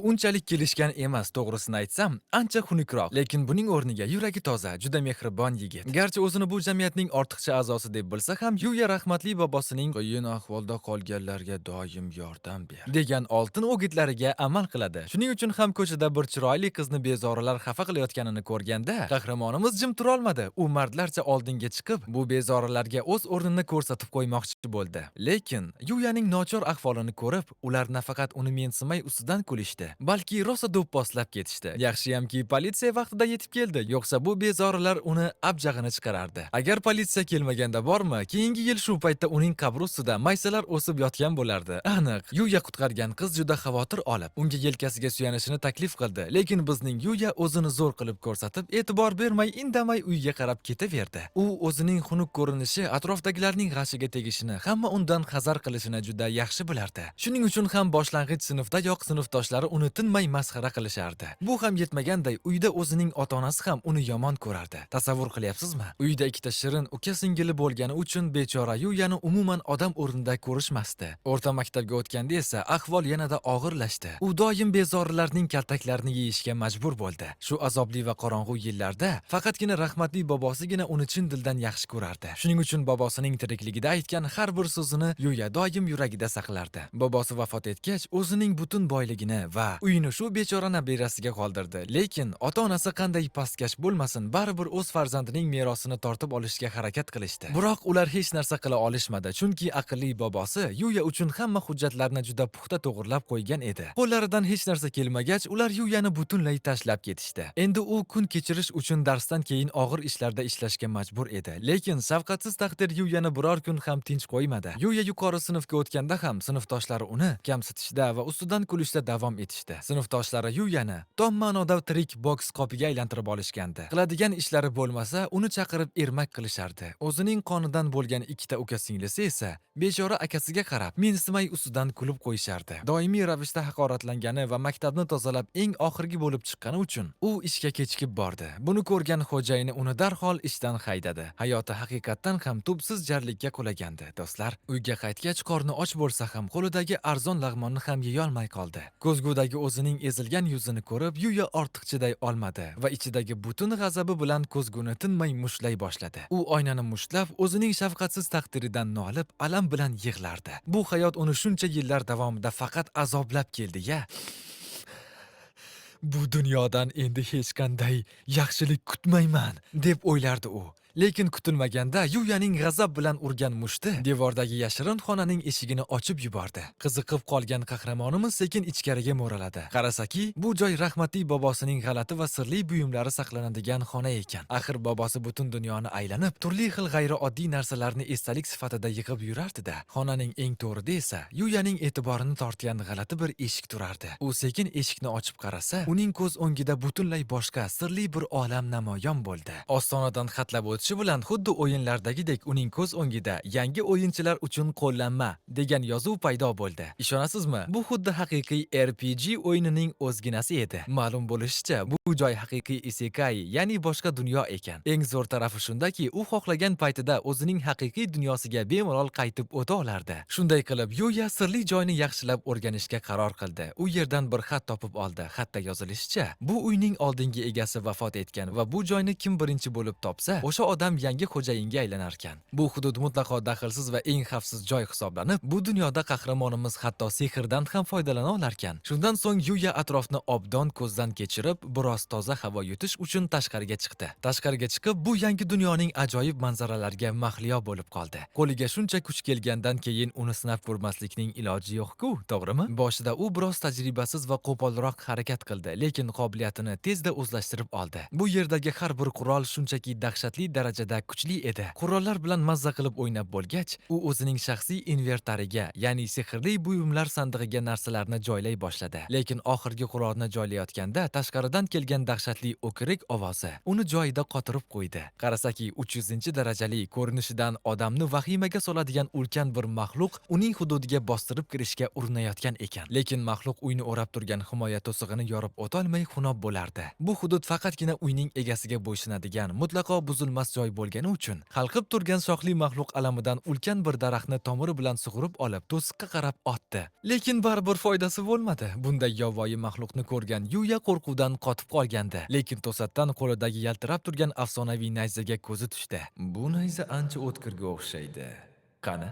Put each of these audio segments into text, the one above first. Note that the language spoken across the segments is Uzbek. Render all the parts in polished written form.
unchalik kelishgan emas, to'g'risini aytsam, ancha xunukroq, lekin buning o'rniga yuragi toza, juda mehribon yigit. Garchi o'zini bu jamiyatning ortiqcha a'zosi deb bilsa ham, Yuya rahmatli bobosining qiyin ahvolda qolganlarga doim yordam ber degan oltin o'gitlariga amal qiladi. Shuning uchun ham ko'chada bir chiroyli qizni bezoralar xafa qilayotganini ko'rganda, qahramonimiz jim tura olmadi. U mardlarcha oldinga chiqib, bu bezoralarga o'z o'rnini ko'rsatib qo'ymoqchi bo'ldi. Lekin Yuyaning nochor ahvolini ko'rib, ular nafaqat uni mensimay ustidan kulishdi, balki rosa do'pposlab ketishdi. Yaxshiyamki politsiya vaqtida yetib keldi, yo'qsa bu bezoralar uni abjag'ini chiqarardi. Agar politsiya kelmaganda bormi, keyingi yil shu paytda uning qabri ustida maysalar o'sib yotgan bo'lardi. Aniq, Yuya qutqargan qiz juda xavotir olib, unga yelkasiga suyanishini taklif qildi, lekin bizning Yuya o'zini zo'r qilib ko'rsatib, e'tibor bermay, indamay uyiga qarab ketaverdi. U o'zining xunuk ko'rinishi atrofdagilarning g'ashiga tegishini, hamma undan hazar qilishini juda yaxshi bilardi. Shuning uchun ham boshlang'ich sinfdayoq sinfdoshlari uni tinmay masxara qilishardi. Bu ham yetmaganday, uyda o'zining ota-onasi ham uni yomon ko'rardi. Tasavvur qilyapsizmi? Uyda ikkita shirin uka-singili bo'lgani uchun bechora Yuyani umuman odam o'rnida ko'rishmasdi. O'rta maktabga o'tganda esa ahvol yanada og'irlashdi. U doim bezorilarning kaltaklarini yeyishga majbur bo'ldi. Shu azobli va qorong'u yillarda faqatgina rahmatli bobosigina uni chin dildan yaxshi ko'rardi. Shuning uchun bobosining tirikligida aytgan har bir so'zini Yuya doim yuragida saqlardi. Bobosi vafot etgach, o'zining butun boyligini va uyini shu bechora nabirasiga qoldirdi. Lekin ota-onasi qanday pastkash bo'lmasin, baribir o'z farzandining merosini tortib olishga harakat qilishdi. Biroq ular hech narsa qila olishmadi, chunki aqlli bobosi Yuya uchun hamma hujjatlarni juda puxta to'g'irlab qo'ygan edi. Qo'llaridan hech narsa kelmagach, ular Yuyani butunlay tashlab ketishdi. Endi u kun kechirish uchun darsdan keyin og'ir ishlarda ishlashga majbur edi. Lekin shafqatsiz taqdir Yuyani biror kun ham tinch qo'ymadi. Yuya yuqori sinfga o'tganda ham sinfdoshlari uni kamsitishda va ustidan kulishda davom etishdi. Sinfdoshlari Yuyani tom ma'noda tirik boks qopiga aylantirib olishgandi. Qiladigan ishlari bo'lmasa, uni chaqirib ermak qilishardi. O'zining qonidan bo'lgan ikkita uka-singlisi esa bechora akasiga qarab, mensimay ustidan kulib qo'yishardi. Doimiy ravishda haqoratlangani va maktabni tozalab eng oxirgi bo'lib chiqqani uchun u ishga kechikib bordi. Buni ko'rgan xo'jayini uni darhol ishdan haydadi. Hayoti haqiqatdan ham tubsiz jarlikka qulagandi. Do'stlar, uyga qaytgach qorni och bo'lsa ham qo'lidagi arzon lag'monni ham yeyolmay qoldi. Ko'zgudagi o'zining ezilgan yuzini ko'rib, Yuya ortiq chiday olmadi va ichidagi butun g'azabi bilan ko'zguni tinmay mushlay boshladi. U oynani mushtlab, o'zining shafqatsiz taqdiridan nolib, alam bilan yig'lardi. Bu hayot uni shuncha yillar davomida faqat azoblab keldi-ya. Bu dunyodan endi hech qanday yaxshilik kutmayman, deb o'ylardi u. Lekin kutilmaganda Yuyaning g'azab bilan urgan mushti devordagi yashirin xonaning eshigini ochib yubordi. Qiziqib qolgan qahramonimiz sekin ichkariga mo'raladi. Qarasaki, bu joy rahmatli bobosining g'alati va sirli buyumlari saqlanadigan xona ekan. Axir bobosi butun dunyoni aylanib, turli xil g'ayrioddiy narsalarni esdalik sifatida yig'ib yurardi-da. Xonaning eng to'rida esa Yuyaning e'tiborini tortgan g'alati bir eshik turardi. U sekin eshikni ochib qarasa, uning ko'z o'ngida butunlay boshqa sirli bir olam namoyon bo'ldi. Ostonadan xatlab o'tishi bilan xuddi o'yinlardagidek uning ko'z o'ngida yangi o'yinchilar uchun qo'llanma degan yozuv paydo bo'ldi. Ishonasizmi? Bu xuddi haqiqiy RPG o'yinining o'zginasi edi. Ma'lum bo'lishicha, bu joy haqiqiy isekai, ya'ni boshqa dunyo ekan. Eng zo'r tarafi shundaki, u xohlagan paytida o'zining haqiqiy dunyosiga bemalol qaytib o'ta olardi. Shunday qilib, Yuya sirli joyni yaxshilab o'rganishga qaror qildi. U yerdan bir xat topib oldi. Xatda yozilishicha, bu uyning oldingi egasi vafot etgan va bu joyni kim birinchi bo'lib topsa, o'sha odam yangi xo'jayinga aylanar ekan. Bu hudud mutlaqo daxlsiz va eng xavfsiz joy hisoblanib, bu dunyoda qahramonimiz hatto sehrdan ham foydalana olar ekan. Shundan so'ng Yuya atrofni obdon ko'zdan kechirib, biroz toza havo yutish uchun tashqariga chiqdi. Tashqariga chiqib, bu yangi dunyoning ajoyib manzaralariga mahliyo bo'lib qoldi. Qo'liga shuncha kuch kelgandan keyin uni sinab ko'rmaslikning iloji yo'q-ku, to'g'rimi? Boshida u biroz tajribasiz va qo'polroq harakat qildi, lekin qobiliyatini tezda o'zlashtirib oldi. Bu yerdagi har bir qurol shunchaki dahshatli darajada kuchli edi. Qurollar bilan mazza qilib o'ynab bo'lgach, u o'zining shaxsiy invertariga, ya'ni sehrli buyumlar sandig'iga narsalarni joylay boshladi. Lekin oxirgi qurolni joylayotganda tashqaridan kelgan dahshatli o'kirik ovozi uni joyida qotirib qo'ydi. Qarasaki, 300-darajali ko'rinishidan odamni vahimaga soladigan ulkan bir maxluq uning hududiga bostirib kirishga urinayotgan ekan. Lekin maxluq uyni o'rab turgan himoya to'sig'ini yorib o'tolmay xunob bo'lardi. Bu hudud faqatgina uyning egasiga bo'ysunadigan mutlaqo buzilmas xos joy bo'lgani uchun qalqib turgan shoxli maxluq alamidan ulkan bir daraxtni tomiri bilan sug'urib olib to'siqqa qarab otdi. Lekin baribir foydasi bo'lmadi. Bunday yovvoyi maxluqni ko'rgan Yuya qo'rquvdan qotib qolgandi. Lekin to'satdan qo'lidagi yaltirab turgan afsonaviy nayzaga ko'zi tushdi. Bu nayza ancha o'tkirga o'xshaydi. Qani?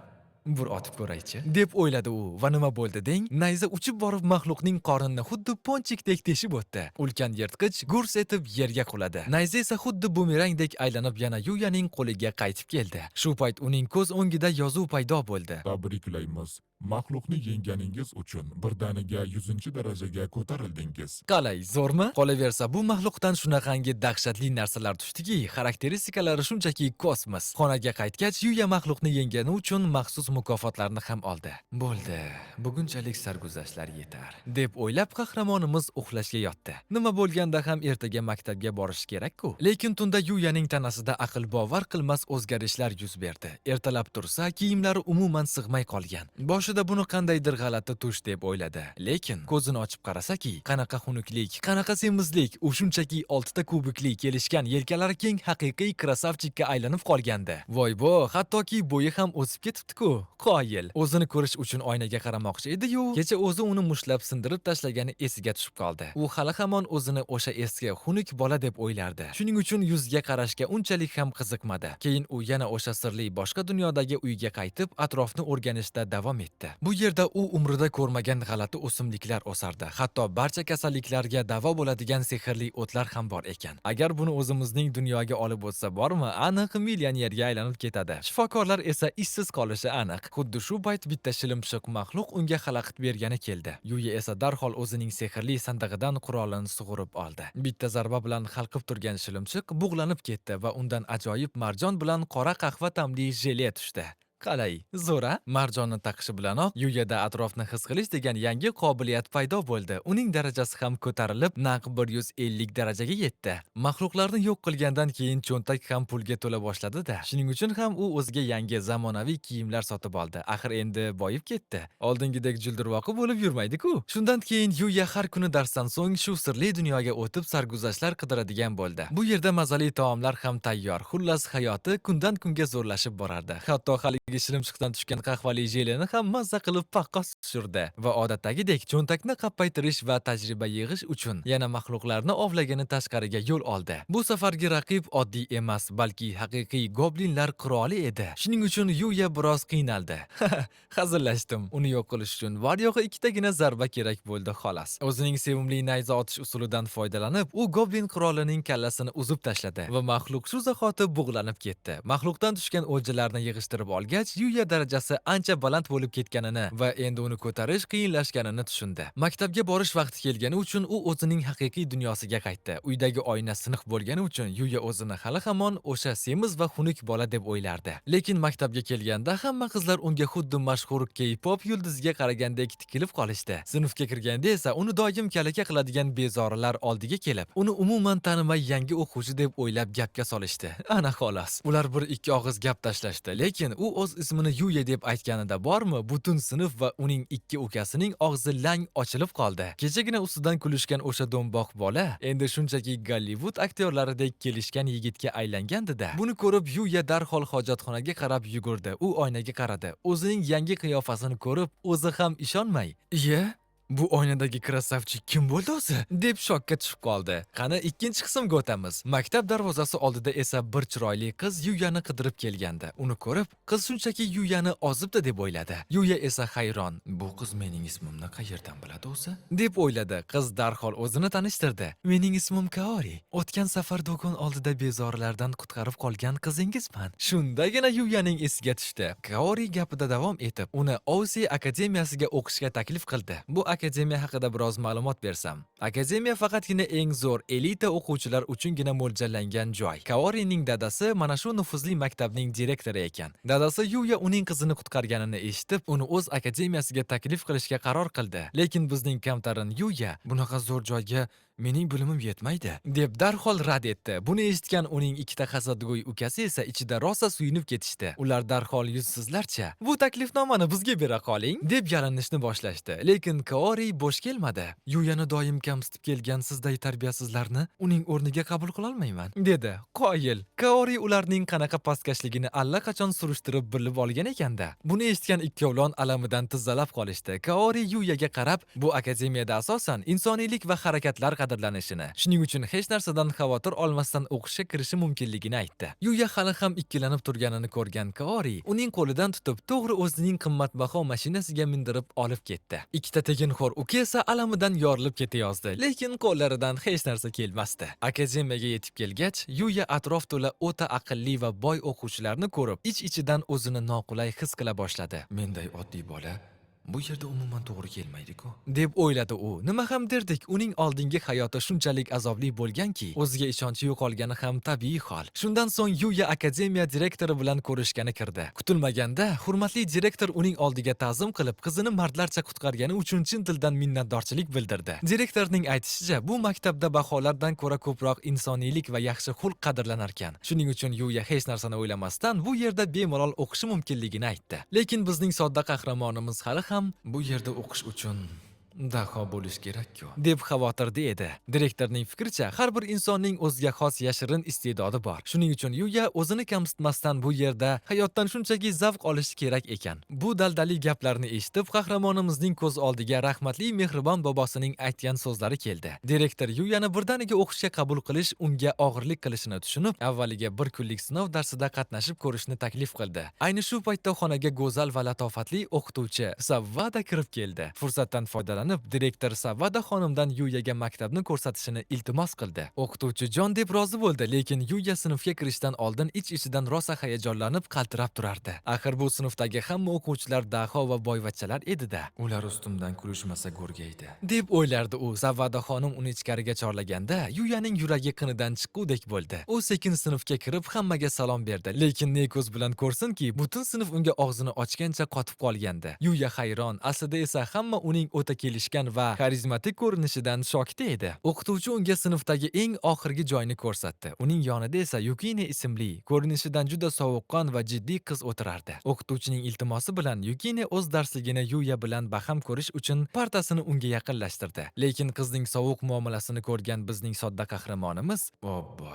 Bir otib ko'raychi deb o'yladi u va nima bo'ldi deng? Nayza uchib borib maxluqning qornini xuddi ponchikdek teshib o'tdi. Ulkan yirtqich gurs etib yerga quladi. Nayza esa xuddi bumerangdek aylanib yana Yuyaning qo'liga qaytib keldi. Shu payt uning ko'z o'ngida yozuv paydo bo'ldi. Tabriklaymiz. Maxluqni yengganingiz uchun birdaniga 100-darajaga ko'tarildingiz. Qalay, zo'rmi? Qolaversa bu maxluqdan shunaqangi dahshatli narsalar tushdiki, xarakteristikalari shunchaki kosmos. Xonaga qaytgach, Yuya maxluqni yenggani uchun maxsus mukofotlarni ham oldi. Bo'ldi, bugunchalik sarguzashtlar yetar, deb o'ylab qahramonimiz uxlashga yotdi. Nima bo'lganda ham ertaga maktabga borish kerak-ku. Lekin tunda Yuyaning tanasida aql bovar qilmas o'zgarishlar yuz berdi. Ertalab tursa, kiyimlari umuman sig'may qolgan. Boshida buni qandaydir g'alati tush deb o'yladi. Lekin ko'zini ochib qarasaki, qanaqa xunuklik, qanaqa semizlik, u shunchaki 6 ta kubikli kelishgan yelkalari keng haqiqiy krasavchikka aylanib qolgandi. Voy-bo, hattoki bo'yi ham o'sib ketibdi-ku. Qoyil. O'zini ko'rish uchun oynaga qaramoqchi edi-yu, kecha o'zi uni mushlab sindirib tashlagani esiga tushib qoldi. U hali hamon o'zini o'sha eski xunuk bola deb o'ylardi. Shuning uchun yuzga qarashga unchalik ham qiziqmadi. Keyin u yana o'sha sirli boshqa dunyodagi uyga qaytib, atrofni o'rganishda davom etdi. Bu yerda u umrida ko'rmagan g'alati o'simliklar o'sardi. Hatto barcha kasalliklarga davo bo'ladigan sehrli o'tlar ham bor ekan. Agar buni o'zimizning dunyoga olib o'tsa bormi, aniq millionerga aylanib ketadi. Shifokorlar esa ishsiz qolishi aniq. Xuddi shu payt bitta shilimshiq maxluq unga xalaqit bergani keldi. Yuya esa darhol o'zining sehrli sandig'idan qurolini sug'urib oldi. Bitta zarba bilan xalqib turgan shilimshiq bug'lanib ketdi va undan ajoyib marjon bilan qora qahva tamli jele tushdi. Qalay, zo'ra? Marjonni taqishi bilanoq Yuyada atrofni his qilish degan yangi qobiliyat paydo bo'ldi. Uning darajasi ham ko'tarilib, naq 150 darajaga yetdi. Maxluqlarni yo'q qilgandan keyin cho'ntak ham pulga to'la boshladi-da. Shuning uchun ham u o'ziga yangi zamonaviy kiyimlar sotib oldi. Axir endi boyib ketdi. Oldingidek jildirvoqi bo'lib yurmaydi-ku. Shundan keyin Yuya har kuni darsdan so'ng shu sirli dunyoga o'tib sarguzashtlar qidiradigan bo'ldi. Bu yerda mazali taomlar ham tayyor. Xullas, hayoti kundan kunga zo'rlashib borardi. Hatto hali shilimshiqdan tushgan qahvali jeleni ham mazza qilib paqqos tushirdi va odatdagidek cho'ntakni qappaytirish va tajriba yig'ish uchun yana maxluqlarni ovlagani tashqariga yo'l oldi. Bu safargi raqib oddiy emas, balki haqiqiy goblinlar qiroli edi. Shuning uchun Yuya biroz qiynaldi. Hazillashdim. Uni yo'q qilish uchun var yo'g'i ikkitagina zarba kerak bo'ldi xolos. O'zining sevimli nayza otish usulidan foydalanib, u goblin qirolining kallasini uzib tashladi va maxluq shu zahoti bug'lanib ketdi. Maxluqdan tushgan o'ljalarni yig'ishtirib olgach, Yuya darajasi ancha baland bo'lib ketganini va endi uni ko'tarish qiyinlashganini tushundi. Maktabga borish vaqti kelgani uchun u o'zining haqiqiy dunyosiga qaytdi. Uydagi oyna siniq bo'lgani uchun Yuya o'zini hali hamon o'sha semiz va xunuk bola deb o'ylardi. Lekin maktabga kelganda hamma qizlar unga xuddi mashhur K-pop yulduziga qaragandek tikilib qolishdi. Sinfga kirganda esa uni doim kalaka qiladigan bezorilar oldiga kelib, uni umuman tanimay yangi o'quvchi deb o'ylab gapga solishdi. Ana xolos. Ular bir ikki og'iz gap tashlashdi, lekin u o'z ismini Yuya deb aytganida bormi, butun sinf va uning ikki ukasining og'zi lang ochilib qoldi. Kechagina ustidan kulishgan o'sha do'mboq bola endi shunchaki Gollivud aktyorlaridek kelishgan yigitga aylangandi-da. Buni ko'rib Yuya darhol hojatxonaga qarab yugurdi. U oynaga qaradi. O'zining yangi qiyofasini ko'rib, o'zi ham ishonmay, "Iye, bu oynadagi krasavchik kim bo'ldi o'zi?" deb shokka tushib qoldi. Qani ikkinchi qismga o'tamiz. Maktab darvozasi oldida esa bir chiroyli qiz Yuyani qidirib kelgandi. Uni ko'rib, qiz shunchaki Yuyani ozibdi deb o'yladi. Yuya esa hayron. "Bu qiz mening ismimni qayerdan biladi o'zi?" deb o'yladi. Qiz darhol o'zini tanishtirdi. "Mening ismim Kaori. O'tgan safar do'kon oldida bezorilardan qutqarib qolgan qizingizman." Shundagina Yuyaning esiga tushdi. Kaori gapida davom etib, uni Osi akademiyasiga o'qishga taklif qildi. Bu akademiya haqida biroz ma'lumot bersam. Akademiya faqatgina eng zo'r elita o'quvchilar uchungina mo'ljallangan joy. Kaorining dadasi mana shu nufuzli maktabning direktori ekan. Dadasi Yuya uning qizini qutqarganini eshitib, uni o'z akademiyasiga taklif qilishga qaror qildi. Lekin bizning kamtarin Yuya bunaqa zo'r joyga mening bilimim yetmaydi deb darhol rad etdi. Buni eshitgan uning ikkita hasadgo'y ukasi esa ichida rosa suyunib ketishdi. Ular darhol yuzsizlarcha "Bu taklifnomani bizga bera qoling" deb yalinishni boshlashdi. Lekin Kaori bo'sh kelmadi. Yuyani doim kamsitib kelgan sizday tarbiyasizlarni uning o'rniga qabul qila olmayman, dedi. Qoyil. Kaori ularning qanaqa pastkashligini allaqachon surishtirib bilib olgan ekanda. Buni eshitgan ikkovlon alamidan tizzalab qolishdi. Kaori Yuyaga qarab, bu akademiyada asosan insoniylik va harakatlar qadrlanishini, shuning uchun hech narsadan xavotir olmasdan o'qishga kirishi mumkinligini aytdi. Yuya hali ham ikkilanib turganini ko'rgan Kaori uning qo'lidan tutib, to'g'ri o'zining qimmatbaho mashinasiga mindirib olib ketdi. Ikkita tekinxo'r uka esa alamidan yorilib ketayozdi, lekin qo'llaridan hech narsa kelmasdi. Akademiyaga yetib kelgach, Yuya atrof to'la o'ta aqlli va boy o'quvchilarni ko'rib, ich-ichidan o'zini noqulay his qila boshladi. Menday oddiy bola bu yerda umuman to'g'ri kelmaydi-ku, deb o'yladi u. Nima ham derdik, uning oldingi hayoti shunchalik azobli bo'lganki, o'ziga ishonchi yo'qolgani ham tabiiy hol. Shundan so'ng Yuya akademiya direktori bilan ko'rishgani kirdi. Kutilmaganda hurmatli direktor uning oldiga ta'zim qilib, qizini mardlarcha qutqargani uchun chin dildan minnatdorchilik bildirdi. Direktorning aytishicha, bu maktabda baholardan ko'ra ko'proq insoniylik va yaxshi xulq qadrlanar ekan. Shuning uchun Yuya hech narsani o'ylamasdan bu yerda bemalol o'qishi mumkinligini aytdi. Lekin bizning sodda qahramonimiz hali ham bu yerda o'qish uchun daho bo'lish kerak-ku, deb xavotirda edi. Direktorning fikricha, har bir insonning o'ziga xos yashirin iste'dodi bor. Shuning uchun Yuya o'zini kamsitmasdan bu yerda hayotdan shunchaki zavq olishi kerak ekan. Bu daldali gaplarni eshitib, qahramonimizning ko'z oldiga rahmatli mehribon bobosining aytgan so'zlari keldi. Direktor Yuyani birdaniga o'qishga qabul qilish unga og'irlik qilishini tushunib, avvaliga bir kunlik sinov darsida qatnashib ko'rishni taklif qildi. Ayni shu paytda xonaga go'zal va latofatli o'qituvchi Savvada kirib keldi. Fursatdan foydalanib, direktor Savvada xonimdan Yuyaga maktabni ko'rsatishini iltimos qildi. O'qituvchi jon deb rozi bo'ldi, lekin Yuya sinfga kirishdan oldin ich-ichidan rosa hayajonlanib, qaltirab turardi. Axir bu sinfdagi hamma o'quvchilar daho va boyvachchalar edi-da. Ular ustimdan kulishmasa go'rgaydi, deb o'ylardi u. Savvada xonim uni ichkariga chorlaganda, Yuyaning yuragi qinidan chiqqudek bo'ldi. U sekin sinfga kirib, hammaga salom berdi, lekin ne ko'z bilan ko'rsinki, butun sinf unga og'zini ochgancha qotib qolgandi. Yuya hayron, aslida esa hamma uning o'ta kelishgan va karizmatik ko'rinishidan shokda edi. O'qituvchi unga sinfdagi eng oxirgi joyni ko'rsatdi. Uning yonida esa Yukine ismli, ko'rinishidan juda sovuqqon va jiddiy qiz o'tirardi. O'qituvchining iltimosi bilan Yukine o'z darsligini Yuya bilan baham ko'rish uchun partasini unga yaqinlashtirdi. Lekin qizning sovuq muomalasini ko'rgan bizning sodda qahramonimiz, "Obbo,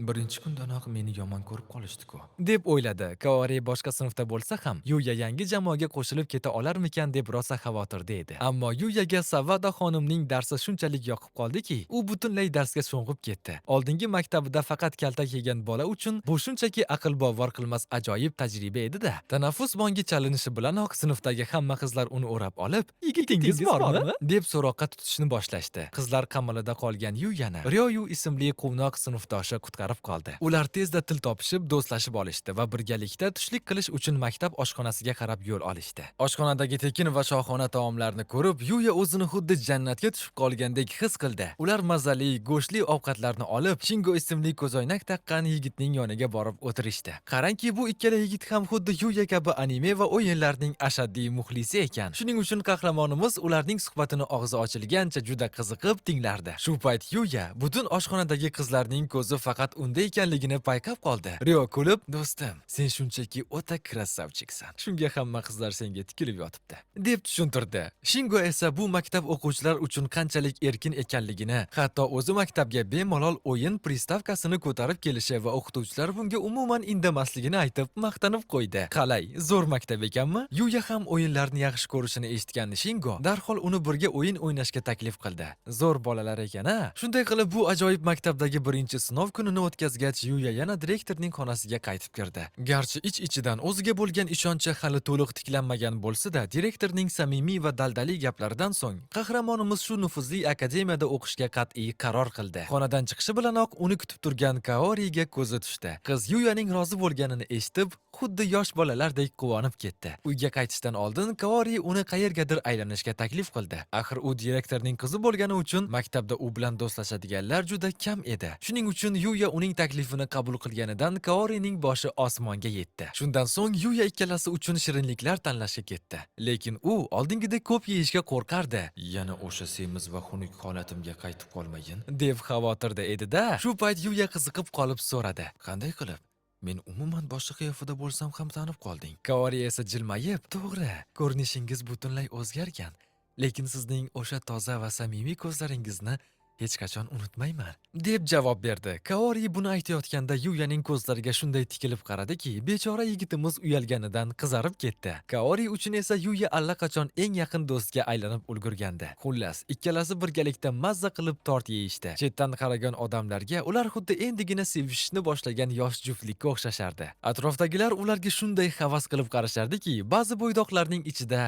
birinchi kundanoq meni yomon ko'rib qolishdi-ku", deb o'yladi. Kaori boshqa sinfda bo'lsa ham, Yuya yangi jamoaga qo'shilib keta olarmikan deb rosa xavotirda edi. Ammo Yuyaga Savvada xonimning darsi shunchalik yoqib qoldiki, u butunlay darsga sho'ng'ib ketdi. Oldingi maktabida faqat kaltak yegan bola uchun bu shunchaki aql bovar qilmas ajoyib tajriba edi-da. Tanaffus bongi chalinishi bilanoq sinfdagi hamma qizlar uni o'rab olib, "Yigitingiz bormi?" deb so'roqqa tutishni boshlashdi. Qizlar qamalida qolgan Yuyani Ryoyu ismli quvnoq sinfdoshi qutqarib qoldi. Ular tezda til topishib, do'stlashib olishdi va birgalikda tushlik qilish uchun maktab oshxonasiga qarab yo'l olishdi. Oshxonadagi tekin va shohona taomlarni ko'rib, Yuya o'zini xuddi jannatga tushib qolgandek his qildi. Ular mazali, go'shtli ovqatlarni olib, Shingo ismli ko'zoynak taqqan yigitning yoniga borib o'tirishdi. Qarangki, bu ikkala yigit ham xuddi Yuya kabi anime va o'yinlarning ashaddiy muxlisi ekan. Shuning uchun qahramonimiz ularning suhbatini og'zi ochilgancha juda qiziqib tinglardi. Shu payt Yuya butun oshxonadagi qizlarning ko'zi faqat unda ekanligini payqab qoldi. Ryo kulib, "Do'stim, sen shunchaki o'ta krasavchiksan. Shunga hamma qizlar senga tikilib yotibdi", deb tushuntirdi. Shingo esa bu maktab o'quvchilar uchun qanchalik erkin ekanligini, hatto o'zi maktabga bemalol o'yin pristavkasini ko'tarib kelishi va o'qituvchilar bunga umuman indamasligini aytib maqtanib qo'ydi. Qalay, zo'r maktab ekanmi? Yuya ham o'yinlarni yaxshi ko'rishini eshitgan Shingo darhol uni birga o'yin o'ynashga taklif qildi. Zo'r bolalar ekan-a? Shunday qilib bu ajoyib maktabdagi birinchi sinov kunini o'tkazgach, Yuya yana direktorning xonasiga qaytib kirdi. Garchi ich-ichidan o'ziga bo'lgan ishonchi hali to'liq tiklanmagan bo'lsa-da, direktorning samimiy va daldali gaplaridan so'ng qahramonimiz shu nufuzli akademiyada o'qishga qat'iy qaror qildi. Xonadan chiqishi bilanoq uni kutib turgan Kaoriga ko'zi tushdi. Qiz Yuyaning rozi bo'lganini eshitib, xuddi yosh bolalardek quvonib ketdi. Uyga qaytishdan oldin Kaori uni qayergadir aylanishga taklif qildi. Axir u direktorning qizi bo'lgani uchun maktabda u bilan do'stlashadiganlar juda kam edi. Shuning uchun Yuya uning taklifini qabul qilganidan Kaorining boshi osmonga yetdi. Shundan so'ng Yuya ikkalasi uchun shirinliklar tanlashga ketdi. Lekin u oldingidek ko'p yeyishga qo'rqardi. Yana o'sha semiz va xunuk holatimga qaytib qolmayin, deb xavotirda edi-da. Shu payt Yuya qiziqib qolib so'radi: "Qanday qilib? Men umuman boshqa qiyofada bo'lsam ham tanib qolding." Kaori esa jilmayib, "To'g'ri, ko'rinishingiz butunlay o'zgargan. lekin sizning o'sha toza va samimiy ko'zlaringizni hech qachon unutmayman, deb javob berdi. Kaori buni aytayotganda Yuyaning ko'zlariga shunday tikilib qaradiki, bechora yigitimiz uyalganidan qizarib ketdi. Kaori uchun esa Yuya allaqachon eng yaqin do'stga aylanib ulgurgandi. Xullas, ikkalasi birgalikda mazza qilib tort yeyishdi. Chetdan qaragan odamlarga ular xuddi endigina sevishishni boshlagan yosh juftlikka o'xshashardi. Atrofdagilar ularga shunday havas qilib qarashardiki, ba'zi bo'ydoqlarning ichida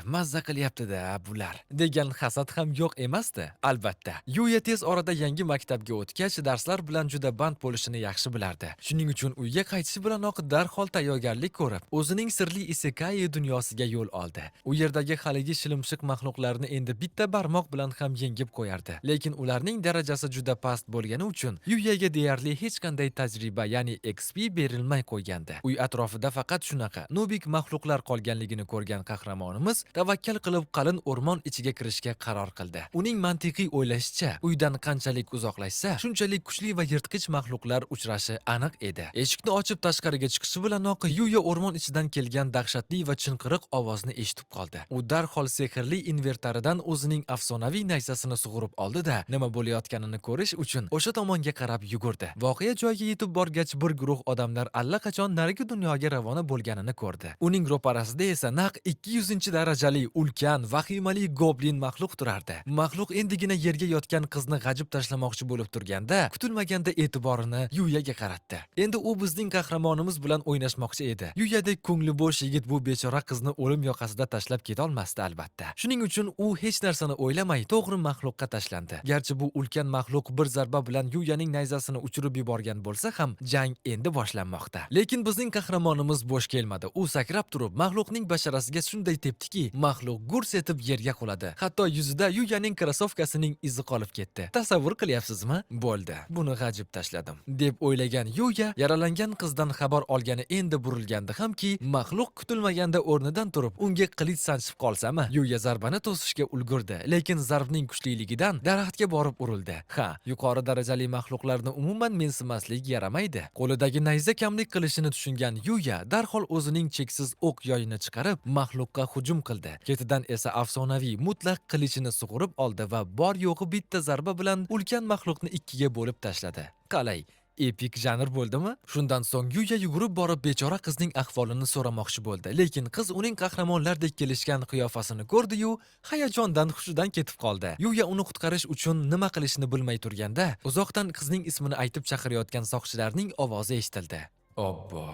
mazza qilyapti-da bular degan hasad ham yo'q emasdi. Albatta, Yuya tez orada yangi maktabga o'tgach, darslar bilan juda band bo'lishini yaxshi bilardi. Shuning uchun uyga qaytishi bilanoq darhol tayyorgarlik ko'rib, o'zining sirli isekai dunyosiga yo'l oldi. U yerdagi haligi shilimshiq maxluqlarni endi bitta barmoq bilan ham yengib qo'yardi. Lekin ularning darajasi juda past bo'lgani uchun Yuyaga deyarli hech qanday tajriba, ya'ni XP berilmay qo'ygandi. Uy atrofida faqat shunaqa nobik maxluqlar qolganligini ko'rgan qahramonimiz tavakkal qilib qalin o'rmon ichiga kirishga qaror qildi. Uning mantiqiy o'ylashicha, uydan qanchalik uzoqlashsa, shunchalik kuchli va yirtqich maxluqlar uchrashi aniq edi. Eshikni ochib tashqariga chiqishi bilanoq Yuya o'rmon ichidan kelgan dahshatli va chinqiriq ovozni eshitib qoldi. U darhol sehrli invertoridan o'zining afsonaviy naysasini sug'urib oldi-da, nima bo'layotganini ko'rish uchun o'sha tomonga qarab yugurdi. Voqea joyiga yetib borgach, bir guruh odamlar allaqachon narigi dunyoga ravona bo'lganini ko'rdi. Uning ro'parasida esa naq 200-darajali ulkan, vahimali goblin maxluq turardi. Maxluq endigina yerga yotgan qizni g'ajib tashlamoqchi bo'lib turganda, kutilmaganda e'tiborini Yuyaga qaratdi. Endi u bizning qahramonimiz bilan o'ynashmoqchi edi. Yuyadek ko'ngli bo'sh yigit bu bechora qizni o'lim yoqasida tashlab keta olmasdi albatta. Shuning uchun u hech narsani o'ylamay to'g'ri maxluqqa tashlandi. Garchi bu ulkan maxluq bir zarba bilan Yuyaning nayzasini uchirib yuborgan bo'lsa ham, jang endi boshlanmoqda. Lekin bizning qahramonimiz bo'sh kelmadi. U sakrab turib maxluqning basharasiga shunday tepdiki, maxluq gurs etib yerga quladi. Hatto yuzida Yuyaning krossovkasining izi qolib ketdi. Tasavvur qilyapsizmi? Bo'ldi. Buni g'ajib tashladim, deb o'ylagan Yuya yaralangan qizdan xabar olgani endi burilgandi hamki, maxluq kutilmaganda o'rnidan turib, unga qilich sanchib qolsami? Yuya zarbani to'sishga ulgurdi, lekin zarbning kuchliligidan daraxtga borib urildi. Ha, yuqori darajali maxluqlarni umuman mensimaslik yaramaydi. Qo'lidagi nayza kamlik qilishini tushungan Yuya darhol o'zining cheksiz o'q yoyini chiqarib, maxluqqa hujum qildi. Ketidan esa afsonaviy mutlaq qilichini sug'urib oldi va bor yo'g'i bitta zarba bilan ulkan maxluqni ikkiga bo'lib tashladi. Qalay, epik janr bo'ldimi? Shundan so'ng Yuya yugurib borib bechora qizning ahvolini so'ramoqchi bo'ldi, lekin qiz uning qahramonlardek kelishgan qiyofasini ko'rdi-yu, hayajondan hushidan ketib qoldi. Yuya uni qutqarish uchun nima qilishni bilmay turganda, uzoqdan qizning ismini aytib chaqirayotgan soqchilarning ovozi eshitildi. Obbo,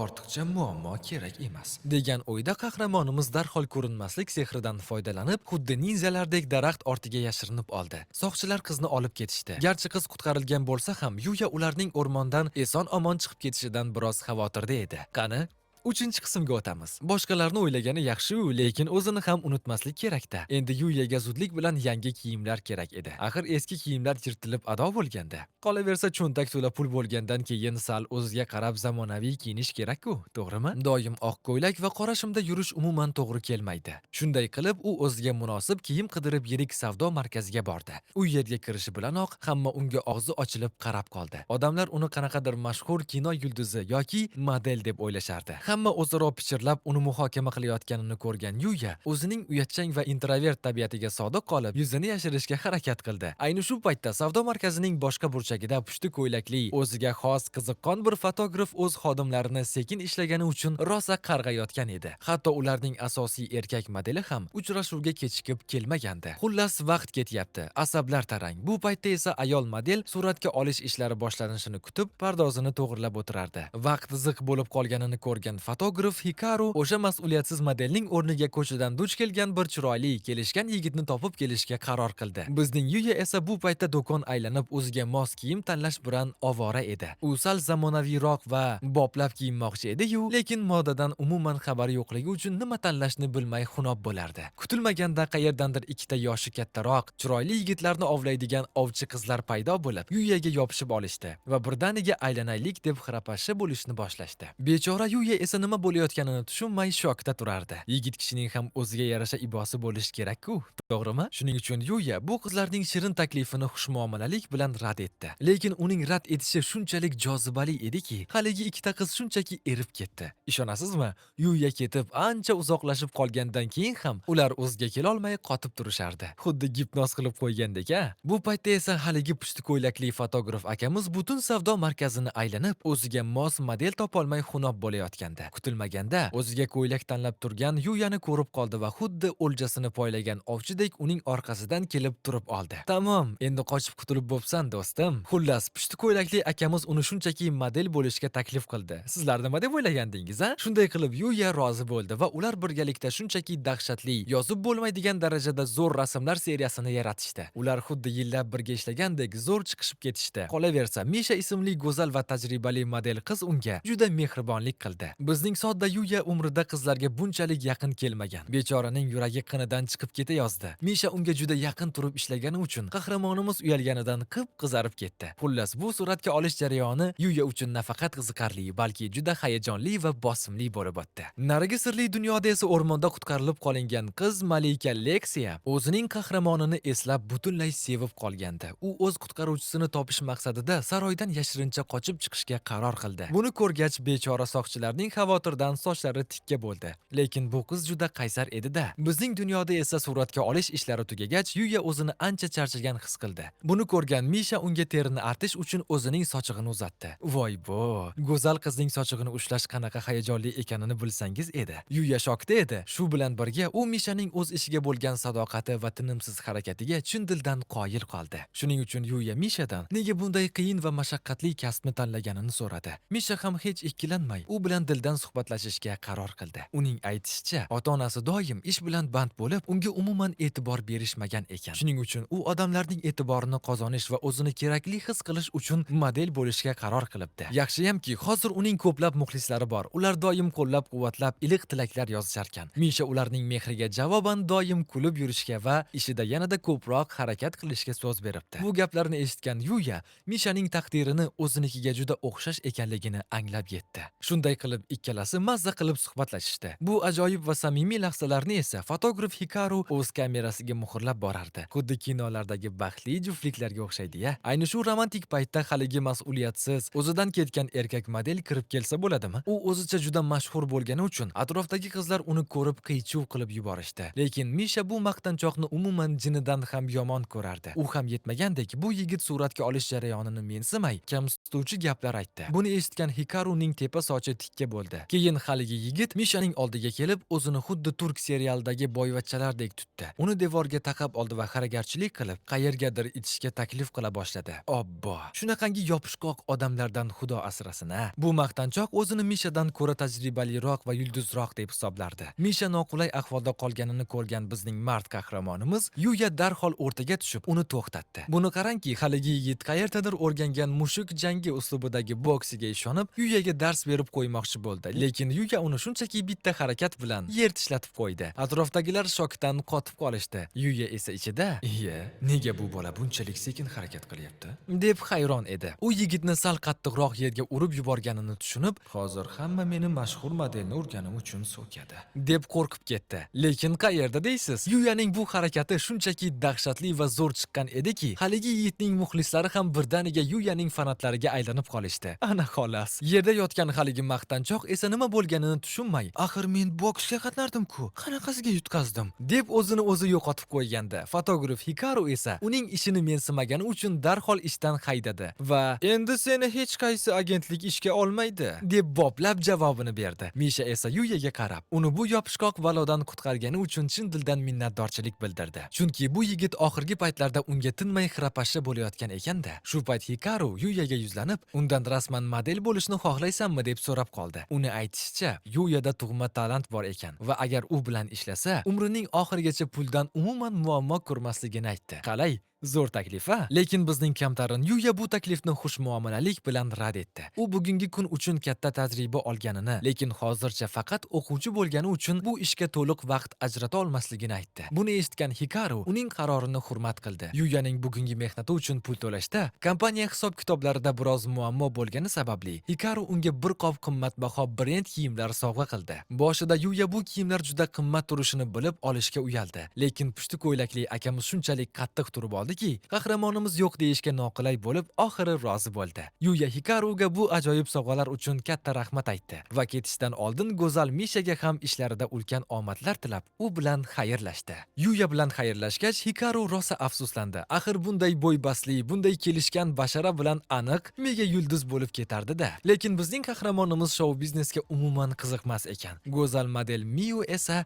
ortiqcha muammo kerak emas, degan o'yda qahramonimiz darhol ko'rinmaslik sehridan foydalanib, xuddi ninjalardek daraxt ortiga yashirinib oldi. Soqchilar qizni olib ketishdi. Garchi qiz qutqarilgan bo'lsa ham, Yuya ularning o'rmondan eson-omon chiqib ketishidan biroz xavotirda edi. Qani, 3-qismga o'tamiz. Boshqalarni o'ylagani yaxshi-ku, lekin o'zini ham unutmaslik kerak-da. Endi Yuyaga zudlik bilan yangi kiyimlar kerak edi. Axir eski kiyimlar yirtilib ado bo'lganda. Qolaversa cho'ntak to'la pul bo'lgandan keyin sal o'ziga qarab zamonaviy kiyinish kerak-ku, to'g'rimi? Doim oq ko'ylak va qora shimda yurish umuman to'g'ri kelmaydi. Shunday qilib, u o'ziga munosib kiyim qidirib yirik savdo markaziga bordi. U yerga kirishi bilanoq hamma unga og'zi ochilib qarab qoldi. Odamlar uni qanaqadir mashhur kino yulduzi yoki model deb o'ylashardi. Hamma o'zaro pichirlab uni muhokama qilayotganini ko'rgan Yuya o'zining uyatchang va introvert tabiatiga sodiq qolib, yuzini yashirishga harakat qildi. Ayni shu paytda savdo markazining boshqa burchagida pushti ko'ylakli, o'ziga xos qiziqqon bir fotograf o'z xodimlarini sekin ishlagani uchun rosa qarg'ayotgan edi. Hatto ularning asosiy erkak modeli ham uchrashuvga kechikib kelmagandi. Xullas, vaqt ketyapti. Asablar tarang. Bu paytda esa ayol model suratga olish ishlari boshlanishini kutib, pardozini to'g'rilab o'tirardi. Vaqt ziq bo'lib qolganini ko'rgan fotograf Hikaru o'sha mas'uliyatsiz modelning o'rniga ko'chadan duch kelgan bir chiroyli, kelishgan yigitni topib kelishga qaror qildi. Bizning Yuya esa bu paytda do'kon aylanib o'ziga mos kiyim tanlash bilan ovora edi. U sal zamonaviyroq va boplab kiyinmoqchi edi-yu, lekin modadan umuman xabari yo'qligi uchun nima tanlashni bilmay xunob bo'lardi. Kutilmaganda qayerdandir ikkita yoshi kattaroq, chiroyli yigitlarni ovlaydigan ovchi qizlar paydo bo'lib, Yuyaga yopishib olishdi va birdaniga aylanaylik deb xirapashib bo'lishni boshlashdi. Bechora Yuya esa nima bo'layotganini tushunmay shokda turardi. Yigit kishining ham o'ziga yarasha ibosi bo'lishi kerak-ku, to'g'rimi? Shuning uchun Yuya bu qizlarning shirin taklifini xushmuomalalik bilan rad etdi. Lekin uning rad etishi shunchalik jozibali ediki, haligi ikkita qiz shunchaki erib ketdi. Ishonasizmi? Yuya ketib ancha uzoqlashib qolgandan keyin ham ular o'ziga kela olmay qotib turishardi. Xuddi gipnoz qilib qo'ygandek-a. Bu paytda esa haligi pushti ko'ylakli fotograf akamiz butun savdo markazini aylanib, o'ziga mos model topolmay xunob bo'layotgandi. Kutilmaganda o'ziga ko'ylak tanlab turgan Yuyani ko'rib qoldi va xuddi o'ljasini poylagan ovchidek uning orqasidan kelib turib oldi. Tamom, endi qochib qutulib bo'psan, do'stim. Xullas, pushti ko'ylakli akamiz uni shunchaki model bo'lishga taklif qildi. Sizlar nima deb o'ylagandingiz, a? Shunday qilib Yuya rozi bo'ldi va ular birgalikda shunchaki dahshatli, yozib bo'lmaydigan darajada zo'r rasmlar seriyasini yaratishdi. Ular xuddi yillab birga ishlagandek zo'r chiqishib ketishdi. Qolaversa, Misha ismli go'zal va tajribali model qiz unga juda mehribonlik qildi. Bizning sodda Yuya umrida qizlarga bunchalik yaqin kelmagan. Bechoraning yuragi qinidan chiqib ketayozdi. Misha unga juda yaqin turib ishlagani uchun qahramonimiz uyalganidan qip-qizarib ketdi. Xullas, bu suratga olish jarayoni Yuya uchun nafaqat qiziqarli, balki juda hayajonli va bosimli bo'lib o'tdi. Narigi sirli dunyoda esa o'rmonda qutqarilib qolingan qiz Malika Leksiya o'zining qahramonini eslab butunlay sevib qolgandi. U o'z qutqaruvchisini topish maqsadida saroydan yashirincha qochib chiqishga qaror qildi. Buni ko'rgach, bechora soqchilarning xavotirdan sochlari tikka bo'ldi. Lekin bu qiz juda qaysar edi-da. Bizning dunyoda esa suratga olish ishlari tugagach, Yuya o'zini ancha charchagan his qildi. Buni ko'rgan Misha unga terini artish uchun o'zining sochig'ini uzatdi. Voy bo, go'zal qizning sochig'ini ushlash qanaqa hayajonli ekanini bilsangiz edi. Yuya shokda edi. Shu bilan birga u Mishaning o'z ishiga bo'lgan sadoqati va tinimsiz harakatiga chin dildan qoyil qoldi. Shuning uchun Yuya Mishadan nega bunday qiyin va mashaqqatli kasbni tanlaganini so'radi. Misha ham hech ikkilanmay u bilan dildan suhbatlashishga qaror qildi. Uning aytishicha, ota-onasi doim ish bilan band bo'lib, unga umuman e'tibor berishmagan ekan. Shuning uchun u odamlarning e'tiborini qozonish va o'zini kerakli his qilish uchun model bo'lishga qaror qilibdi. Yaxshiyamki, hozir uning ko'plab muxlislari bor. Ular doim qo'llab-quvvatlab, iliq tilaklar yozisharkan. Misha ularning mehriga javoban doim kulib yurishga va ishida yanada ko'proq harakat qilishga so'z beribdi. Bu gaplarni eshitgan Yuya Mishaning taqdirini o'zinikiga juda o'xshash ekanligini anglab yetdi. Shunday qilib ikkalasi mazza qilib suhbatlashishdi. Bu ajoyib va samimiy lahzalarni esa fotograf Hikaru o'z kamerasiga muhrlab borardi. Xuddi kinolardagi baxtli juftliklarga o'xshaydi-ya. Ayni shu romantik paytda haligi mas'uliyatsiz, o'zidan ketgan erkak model kirib kelsa bo'ladimi? U o'zicha juda mashhur bo'lgani uchun atrofdagi qizlar uni ko'rib qiy-chuv qilib yuborishdi. Lekin Misha bu maqtanchoqni umuman jinidan ham yomon ko'rardi. U ham yetmagandek, bu yigit suratga olish jarayonini mensimay, kamsituvchi gaplar aytdi. Buni eshitgan Hikaruning tepa sochi tikka bo'ldi. Keyin haligi yigit Mishaning oldiga kelib, o'zini xuddi turk serialidagi boyvachchalardek tutdi. Uni devorga taqab oldi va xaragarchilik qilib, qayergadir itishga taklif qila boshladi. Obbo, shunaqangi yopishqoq odamlardan Xudo asrasin-a. Bu maqtanchoq o'zini Mishadan ko'ra tajribaliroq va yulduzroq deb hisoblardi. Misha noqulay ahvolda qolganini ko'rgan bizning mard qahramonimiz Yuya darhol o'rtaga tushib, uni to'xtatdi. Buni qarangki, haligi yigit qayerdadir o'rgangan mushuk jangi uslubidagi boksiga ishonib, Yuyaga dars berib qo'ymoqchi bo'ldi. Lekin Yuya uni shunchaki bitta harakat bilan yer tishlatib qo'ydi. Atrofdagilar shokdan qotib qolishdi. Yuya esa ichida, "Iya, nega bu bola bunchalik sekin harakat qilyapti?" deb hayron edi. U yigitni sal qattiqroq yerga urib yuborganini tushunib, "Hozir hamma meni mashhur modelni urganim uchun so'kadi" deb qo'rqib ketdi. Lekin qayerda deysiz? Yuyaning bu harakati shunchaki dahshatli va zo'r chiqqan ediki, haligi yigitning muxlislari ham birdaniga Yuyaning fanatlariga aylanib qolishdi. Ana xolos. Yerda yotgan haligi maqtanchoq esa nima bo'lganini tushunmay, "Axir men boksga qatnardim-ku, qanaqasiga yutqazdim?" deb o'zini o'zi yo'qotib qo'ygandi. Fotograf Hikaru esa uning ishini mensimagani uchun darhol ishdan haydadi va "Endi seni hech qaysi agentlik ishga olmaydi" deb boplab javobini berdi. Misha esa Yuyaga qarab, uni bu yopishqoq balodan qutqargani uchun chin dildan minnatdorchilik bildirdi. Chunki bu yigit oxirgi paytlarda unga tinmay xirapashsha bo'layotgan ekanda. Shu payt Hikaru Yuyaga yuzlanib, undan rasman model bo'lishni xohlaysanmi deb so'rab qoldi. Uni aytishicha, Yuyada tug'ma talant bor ekan va agar u bilan ishlasa, umrining oxirigacha puldan umuman muammo ko'rmasligini aytdi. Qalay, Zo'r taklif, a? Lekin bizning kamtarin Yuya bu taklifni xushmuomalalik bilan rad etdi. U bugungi kun uchun katta tajriba olganini, lekin hozircha faqat o'quvchi bo'lgani uchun bu ishga to'liq vaqt ajrata olmasligini aytdi. Buni eshitgan Hikaru uning qarorini hurmat qildi. Yuyaning bugungi mehnati uchun pul to'lashda kompaniya hisob-kitoblarida biroz muammo bo'lgani sababli Hikaru unga bir qop qimmatbaho brend kiyimlar sovg'a qildi. Boshida Yuya bu kiyimlar juda qimmat turishini bilib olishga uyaldi, lekin pushti ko'ylakli akamiz shunchalik qattiq turib oldiki, qahramonimiz yo'q deyishga noqulay bo'lib, oxiri rozi bo'ldi. Yuya Hikaruga bu ajoyib sovg'alar uchun katta rahmat aytdi va ketishdan oldin go'zal Mishaga ham ishlarida ulkan omadlar tilab, u bilan xayrlashdi. Yuya bilan xayrlashgach, Hikaru rosa afsuslandi. Axir bunday bo'ybastli, bunday kelishgan bashara bilan aniq mega yulduz bo'lib ketardi-da. Lekin bizning qahramonimiz shou biznesga umuman qiziqmas ekan. Go'zal model Miu esa,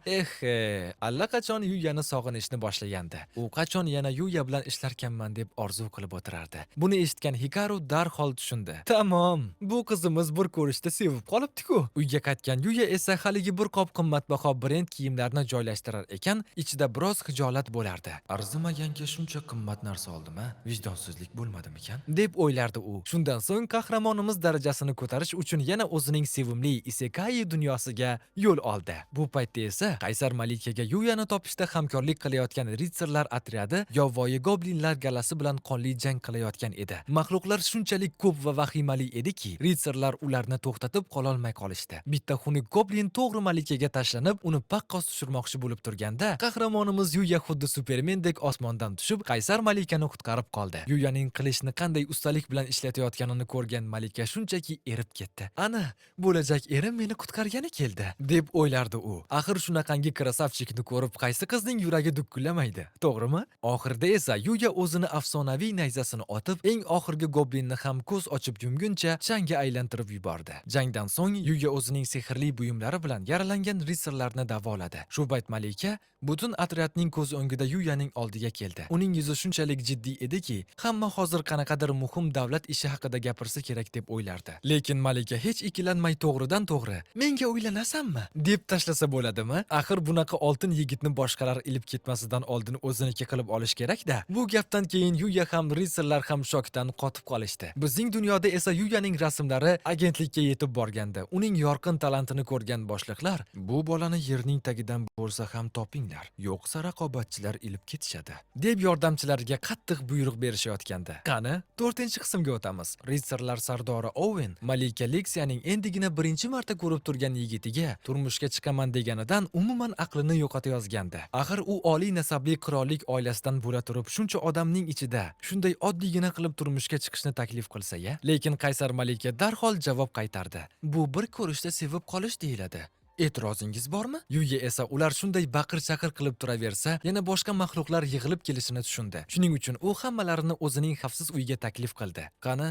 allaqachon Yuyani sog'inishni boshlagandi. U qachon yana Yuya bilan ishlarkanman deb orzu qilib o'tirardi. Buni eshitgan Hikaru darhol tushundi. Tamom, bu qizimiz bir ko'rishda sevib qolibdi-ku. Uyga qaytgan Yuya esa haligi bir qop qimmatbaho brend kiyimlarni joylashtirar ekan, ichida biroz xijolat bo'lardi. Arzimaganga shuncha qimmat narsa oldim-a? Vijdonsizlik bo'lmadimikan? deb o'ylardi u. Shundan so'ng qahramonimiz darajasini ko'tarish uchun yana o'zining sevimli isekai dunyosiga yo'l oldi. Bu paytda esa Qaysar malikaga Yuyani topishda hamkorlik qilayotgan ritsarlar otryadi yovvoyi goblinlar galasi bilan qonli jang qilayotgan edi. Maxluqlar shunchalik ko'p va vahimali ediki, ritsarlar ularni to'xtatib qololmay qolishdi. Bitta xunuk goblin to'g'ri malikaga tashlanib, uni paqqos tushirmoqchi bo'lib turganda, qahramonimiz Yuya xuddi Supermendek osmondan tushib, Qaysar malikani qutqarib qoldi. Yuyaning qilishni qanday ustalik bilan ishlatayotganini ko'rgan malika shunchaki erib ketdi. Ana, bo'lajak erim meni qutqargani keldi, deb o'ylardi u. Axir shunaqangi krasavchikni ko'rib qaysi qizning yuragi dukkullamaydi, to'g'rimi? Oxirida esa Yuya o'zini afsonaviy nayzasini otib, eng oxirgi goblinni ham ko'z ochib yumguncha jangga aylantirib yubordi. Jangdan so'ng Yuya o'zining sehrli buyumlari bilan yaralangan ritsarlarni davoladi. Shu payt malika butun otryadning ko'z o'ngida Yuyaning oldiga keldi. Uning yuzi shunchalik jiddiy ediki, hamma hozir qanaqadir muhim davlat ishi haqida gapirsa kerak deb o'ylardi. Lekin malika hech ikkilanmay to'g'ridan to'g'ri, "Menga uylanasanmi?" deb tashlasa bo'ladimi? Axir bunaqa oltin yigitni boshqalar ilib ketmasidan oldin o'ziniki qilib olish kerak-da. Bu gapdan keyin Yuya ham ritsarlar ham shokdan qotib qolishdi. Bizning dunyoda esa Yuyaning rasmlari agentlikka yetib borganda, uning yorqin talantini ko'rgan boshliqlar, "Bu bolani yerning tagidan bo'lsa ham topinglar, yo'qsa raqobatchilar ilib ketishadi", deb yordamchilariga qattiq buyruq berishayotgandi. Qani, 4-qismga o'tamiz. Ritsarlar sardori Owen malika Leksiyaning endigina birinchi marta ko'rib turgan yigitiga turmushga chiqaman deganidan umuman aqlini yo'qotayozgandi. Axir u oliy nasabli qirollik oilasidan bo'la turib, shuncha odamning ichida shunday oddiygina qilib turmushga chiqishni taklif qilsa-ya? Lekin Qaysar malika darhol javob qaytardi. Bu bir ko'rishda sevib qolish deyiladi. E'tirozingiz bormi? Yuya esa ular shunday baqir-chaqir qilib turaversa, yana boshqa maxluqlar yig'ilib kelishini tushundi. Shuning uchun u hammalarini o'zining xavfsiz uyiga taklif qildi. Qani,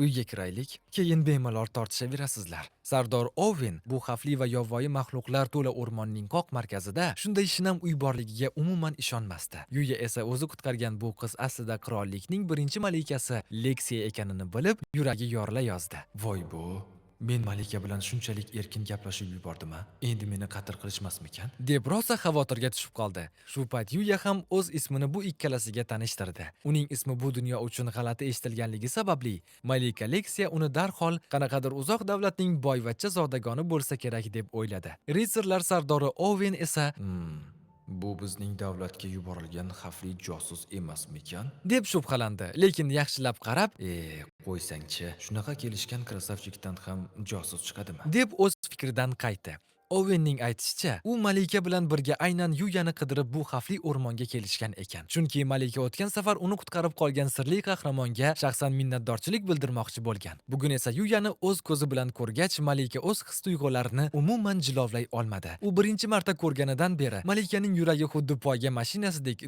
uyga kiraylik, keyin bemalol tortishaverasizlar. Sardor Owen bu xavfli va yovvoyi maxluqlar to'la o'rmonning qoq markazida shunday shinam uy borligiga umuman ishonmasdi. Yuya esa o'zi qutqargan bu qiz aslida qirollikning birinchi malikasi Leksiya ekanini bilib, yuragi yorila yozdi. Voy bu, men malika bilan shunchalik erkin gaplashib yubordim-a? Endi meni qatl qilishmasmikan? deb rosa xavotirga tushib qoldi. Shu payt Yuya ham o'z ismini bu ikkalasiga tanishtirdi. Uning ismi bu dunyo uchun g'alati eshitilganligi sababli malika Leksiya uni darhol qanaqadir uzoq davlatning boyvachcha zodagoni bo'lsa kerak deb o'yladi. Ritsarlar sardori Owen esa, "Bu bizning davlatga yuborilgan xavfli josus emasmikan?" deb shubhalandi. Lekin yaxshilab qarab, qo'ysang-chi, shunaqa kelishgan krasavchikdan ham josus chiqadimi? deb o'z fikridan qaytdi. Owenning aytishicha, u malika bilan birga aynan Yuyani qidirib bu xavfli o'rmonga kelishgan ekan. Chunki malika o'tgan safar uni qutqarib qolgan sirli qahramonga shaxsan minnatdorchilik bildirmoqchi bo'lgan. Bugun esa Yuyani o'z ko'zi bilan ko'rgach, malika o'z his-tuyg'ularini umuman jilovlay olmadi. U birinchi marta ko'rganidan beri malikaning yuragi xuddi poyga mashinasidek